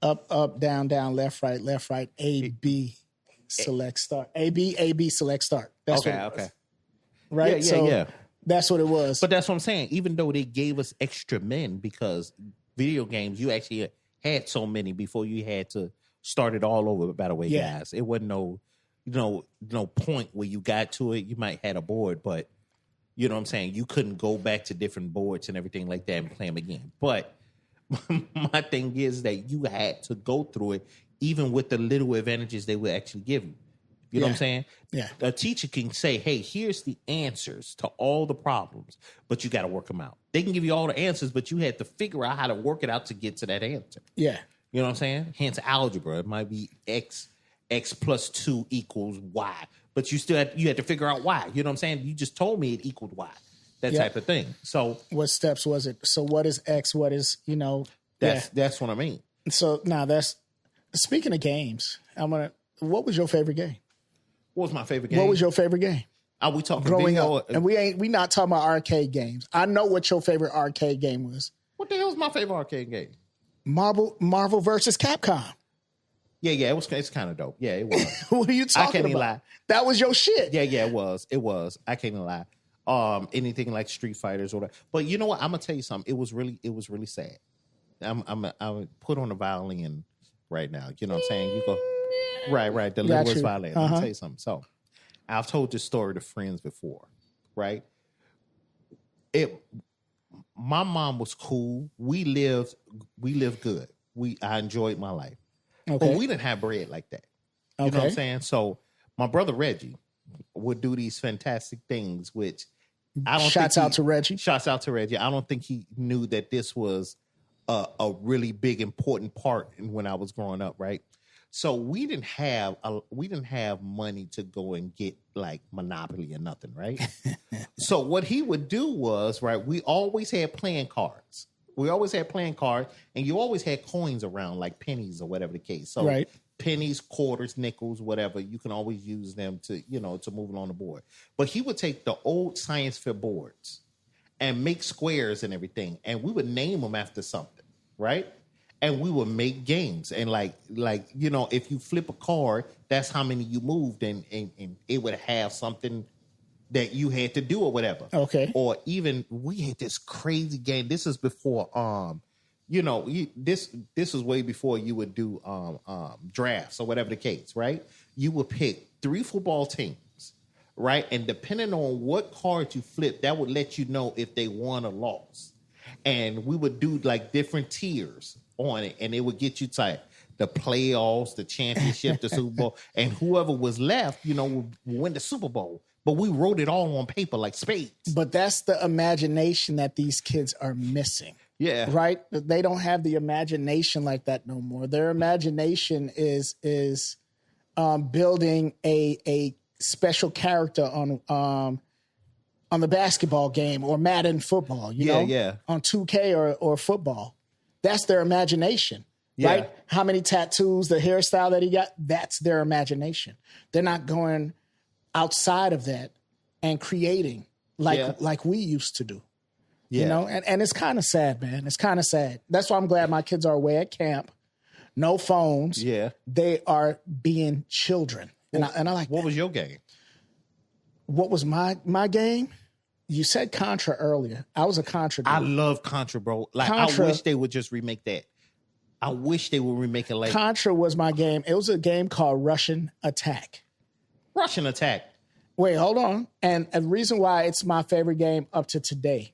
Up, down, left, right, A, B, select start. A, B, select start. That's what it was. Right? Yeah. That's what it was. But that's what I'm saying. Even though they gave us extra men because video games, you actually had so many before you had to start it all over. By the way, guys, it wasn't no point where you got to it. You might had a board, but you know what I'm saying? You couldn't go back to different boards and everything like that and play them again. But my thing is that you had to go through it, even with the little advantages they would actually give you. You know what I'm saying? Yeah. A teacher can say, hey, here's the answers to all the problems, but you got to work them out. They can give you all the answers, but you had to figure out how to work it out to get to that answer. Yeah. You know what I'm saying? Hence algebra. It might be x plus 2 equals y, but you had to figure out why. You know what I'm saying? You just told me it equaled y, that type of thing. So what steps was it? So what is X? What is, that's what I mean. So now that's, speaking of games, what was your favorite game? What was my favorite game? What was your favorite game? Are we talking growing video up? And we not talking about arcade games. I know what your favorite arcade game was. What the hell was my favorite arcade game? Marvel versus Capcom. Yeah, it's kind of dope. Yeah, it was. What are you talking I can't about? even lie. That was your shit. Yeah, it was. I can't even lie. Anything like Street Fighters or that. But you know what? I'm gonna tell you something. It was really sad. I'm put on the violin right now. You know what I'm saying? You go right. The littlest violin. Let me tell you something. So I've told this story to friends before, right? My mom was cool. We lived good. I enjoyed my life. Okay. But we didn't have bread like that. You know what I'm saying? So my brother Reggie would do these fantastic things, which I don't Shouts out to Reggie. Shouts out to Reggie. I don't think he knew that this was a really big, important part when I was growing up, right? So we didn't have money to go and get like Monopoly or nothing, right? So what he would do was, right, we always had playing cards. And you always had coins around, like pennies or whatever the case. So pennies, quarters, nickels, whatever, you can always use them to move along the board. But he would take the old science fair boards and make squares and everything, and we would name them after something, right? And we would make games, and like if you flip a card, that's how many you moved, and it would have something that you had to do or whatever. Okay. Or even we had this crazy game. This is before this is way before you would do drafts or whatever the case, right? You would pick 3 football teams, right? And depending on what card you flip, that would let you know if they won or lost. And we would do like different tiers on it, and it would get you to the playoffs, the championship, the Super Bowl, and whoever was left, would win the Super Bowl. But we wrote it all on paper like spades. But that's the imagination that these kids are missing. Yeah. Right? They don't have the imagination like that no more. Their imagination is building a special character on the basketball game or Madden football, you know? Yeah. On 2K or football. That's their imagination. Yeah. Right? How many tattoos, the hairstyle that he got, that's their imagination. They're not going outside of that and creating like we used to do. Yeah. And it's kind of sad, man. It's kind of sad. That's why I'm glad my kids are away at camp. No phones. Yeah. They are being children. And I like what that. was your game? What was my game? You said Contra earlier. I was a Contra dude. I love Contra, bro. Like Contra, I wish they would just remake that. I wish they would remake it like Contra was my game. It was a game called Russian Attack. Russian Attack. Wait, hold on. And the reason why it's my favorite game up to today,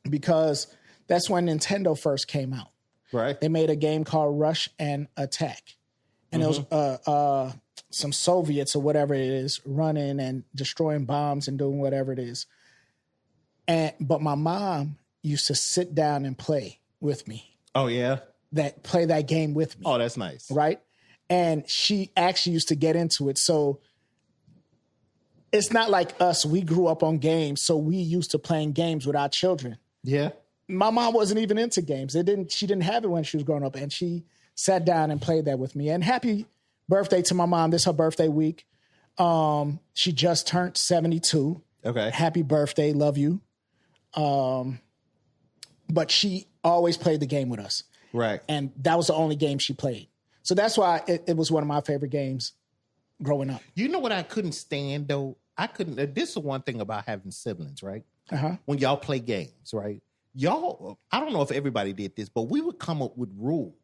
because that's when Nintendo first came out. Right. They made a game called Rush and Attack. And it was some Soviets or whatever it is running and destroying bombs and doing whatever it is. But my mom used to sit down and play with me. Oh, yeah? Play that game with me. Oh, that's nice. Right? And she actually used to get into it. So it's not like us. We grew up on games, so we used to playing games with our children. Yeah. My mom wasn't even into games. She didn't have it when she was growing up, and she sat down and played that with me. And happy birthday to my mom. This is her birthday week. She just turned 72. Okay. Happy birthday. Love you. But she always played the game with us. Right. And that was the only game she played. So that's why it was one of my favorite games growing up. You know what I couldn't stand, though? This is one thing about having siblings, right? Uh-huh. When y'all play games, right? Y'all, I don't know if everybody did this, but we would come up with rules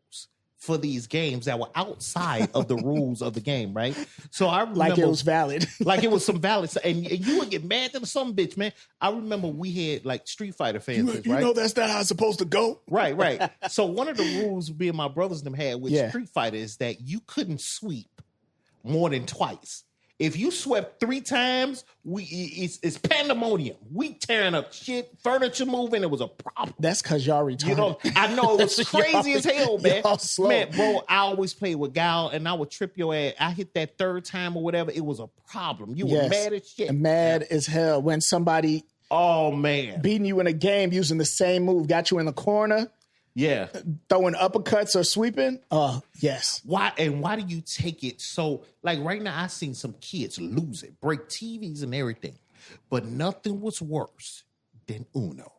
for these games that were outside of the rules of the game, right? So I remember, like it was valid. like it was some valid, and you would get mad at some bitch, man. I remember we had like Street Fighter fans, right? You know that's not how it's supposed to go. Right. So one of the rules me and my brothers and them had with Yeah. Street Fighter is that you couldn't sweep more than twice. If you swept 3 times, it's pandemonium. We tearing up shit, furniture moving. It was a problem. That's because y'all retarded. You know, I know it was crazy as hell, man. Y'all slow. Man, bro, I always played with Gal, and I would trip your ass. I hit that 3rd time or whatever. It was a problem. You were mad as shit. Mad as hell when somebody Oh man, beating you in a game using the same move, got you in the corner, yeah. throwing uppercuts or sweeping. Yes. Why do you take it so, like right now I seen some kids lose it, break TVs and everything, but nothing was worse than Uno.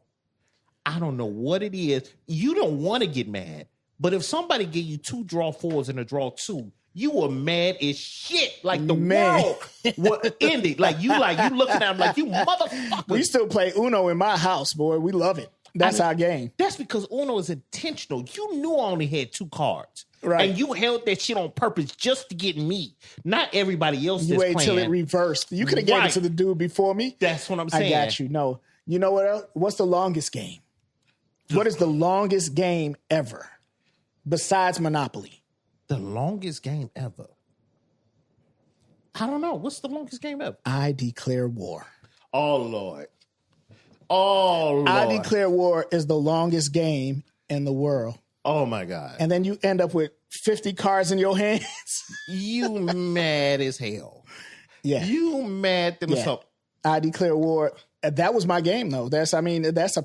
I don't know what it is. You don't want to get mad, but if somebody gave you 2 draw 4s and a draw 2, you were mad as shit. Like the world was ended. Like you looking at them like you motherfucker. We still play Uno in my house, boy. We love it. That's our game. That's because Uno is intentional. You knew I only had 2 cards. Right. And you held that shit on purpose just to get me. Not everybody else You that's wait playing. till it reversed. You could have gave it to the dude before me. That's what I'm saying. I got you. No. You know what else? What's the longest game? What is the longest game ever besides Monopoly? The longest game ever. I don't know. What's the longest game ever? I Declare War. Oh, Lord. Oh, Lord. I Declare War is the longest game in the world. Oh, my God. And then you end up with 50 cards in your hands. You mad as hell. Yeah. You mad than something. I Declare War. That was my game, though. That's a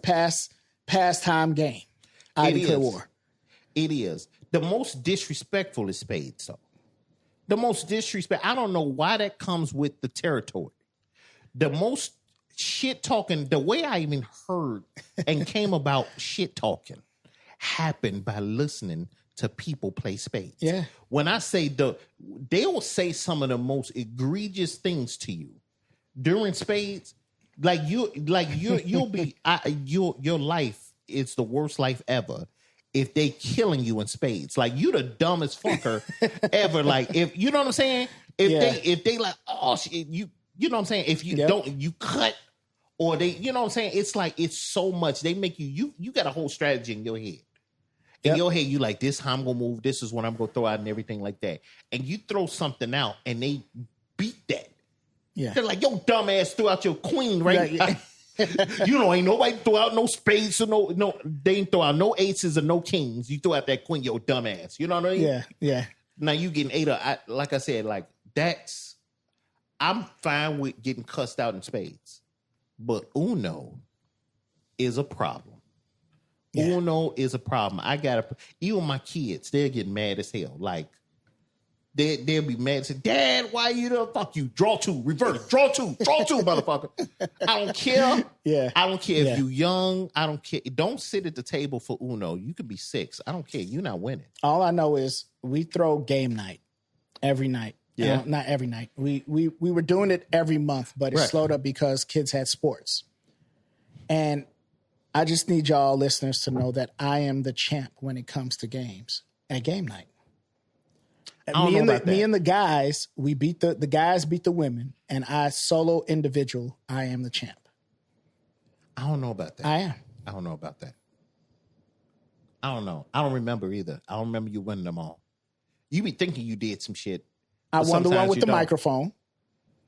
pastime game. I Declare War. It is. The most disrespectful is spades, though. The most disrespect. I don't know why that comes with the territory. The most shit talking, the way I even heard and came about shit talking happened by listening to people play spades. Yeah. When I say they will say some of the most egregious things to you during spades. Your life is the worst life ever if they killing you in spades. Like you the dumbest fucker ever. Like if you know what I'm saying? If they like, oh shit, you know what I'm saying? If you don't, you cut or they, you know what I'm saying? It's like it's so much. They make you got a whole strategy in your head. In your head, you like this how I'm gonna move, this is what I'm gonna throw out and everything like that. And you throw something out and they beat that. Yeah. They're like, yo, dumbass threw out your queen, right? Yeah. You know, ain't nobody throw out no spades or no, they ain't throw out no aces or no kings. You throw out that queen, yo, dumbass. You know what I mean? Yeah, yeah. Now you getting 8 like I said, like I'm fine with getting cussed out in spades. But Uno is a problem. Yeah. Uno is a problem. Even my kids, they'll get mad as hell. Like, they'll be mad and say, Dad, why you the fuck you? Draw 2, reverse, draw 2, motherfucker. I don't care. Yeah. I don't care if you young. I don't care. Don't sit at the table for Uno. You could be 6. I don't care. You're not winning. All I know is we throw game night every night. Yeah. Not every night. We were doing it every month, but it slowed up because kids had sports. And I just need y'all listeners to know that I am the champ when it comes to games at game night. Me and the guys, we beat the guys beat the women, and I solo individual, I am the champ. I don't know about that. I am. I don't know about that. I don't know. I don't remember either. I don't remember you winning them all. You be thinking you did some shit. I won the one with the microphone.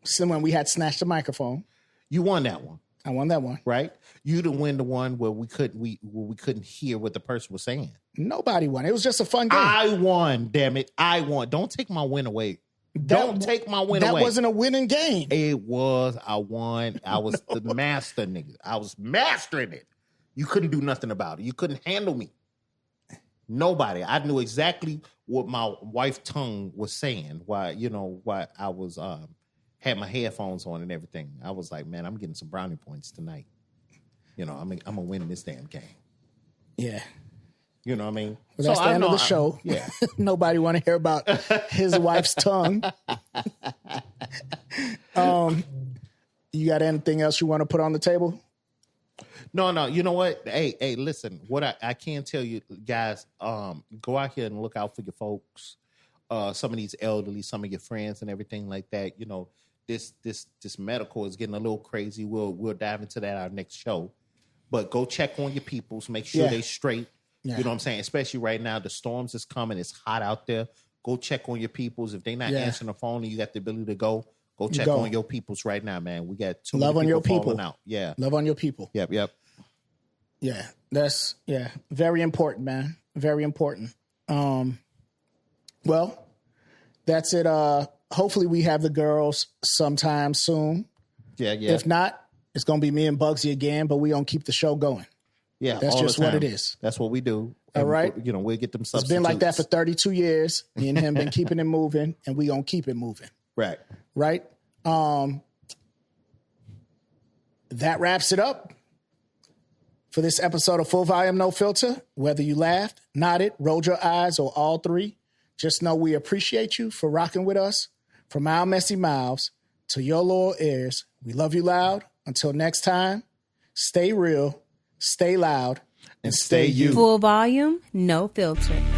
So when we had snatched the microphone. You won that one. I won that one. Right? You didn't win the one where we couldn't hear what the person was saying. Nobody won. It was just a fun game. I won, damn it. I won. Don't take my win away. Don't take my win away. That wasn't a winning game. It was. I won. I was the master, nigga. I was mastering it. You couldn't do nothing about it. You couldn't handle me. Nobody. I knew exactly what my wife's tongue was saying. Why I was had my headphones on and everything. I was like, man, I'm getting some brownie points tonight. I'm gonna win this damn game. Yeah. You know what I mean? Well, that's the end of the show. Yeah. Nobody want to hear about his wife's tongue. You got anything else you want to put on the table? No. You know what? Hey, listen. What I can tell you, guys, go out here and look out for your folks. Some of these elderly, some of your friends and everything like that. This medical is getting a little crazy. We'll dive into that our next show. But go check on your peoples. Make sure they straight. Yeah. You know what I'm saying? Especially right now, the storms is coming. It's hot out there. Go check on your peoples. If they're not answering the phone and you got the ability to go check on your peoples right now, man. We got too love many on your people people. falling out. Yeah. Love on your people. Yep. Yeah. That's very important, man. Very important. Well, that's it. Hopefully we have the girls sometime soon. Yeah. If not, it's gonna be me and Bugsy again, but we gonna keep the show going. Yeah, that's just what it is. That's what we do. All right. We'll get them substitutes. It's been like that for 32 years. Me and him been keeping it moving, and we gonna keep it moving. Right. That wraps it up for this episode of Full Volume No Filter. Whether you laughed, nodded, rolled your eyes, or all three, just know we appreciate you for rocking with us. From our messy mouths to your loyal ears, we love you loud. Until next time, stay real, stay loud, and stay you. Full Volume, No Filter.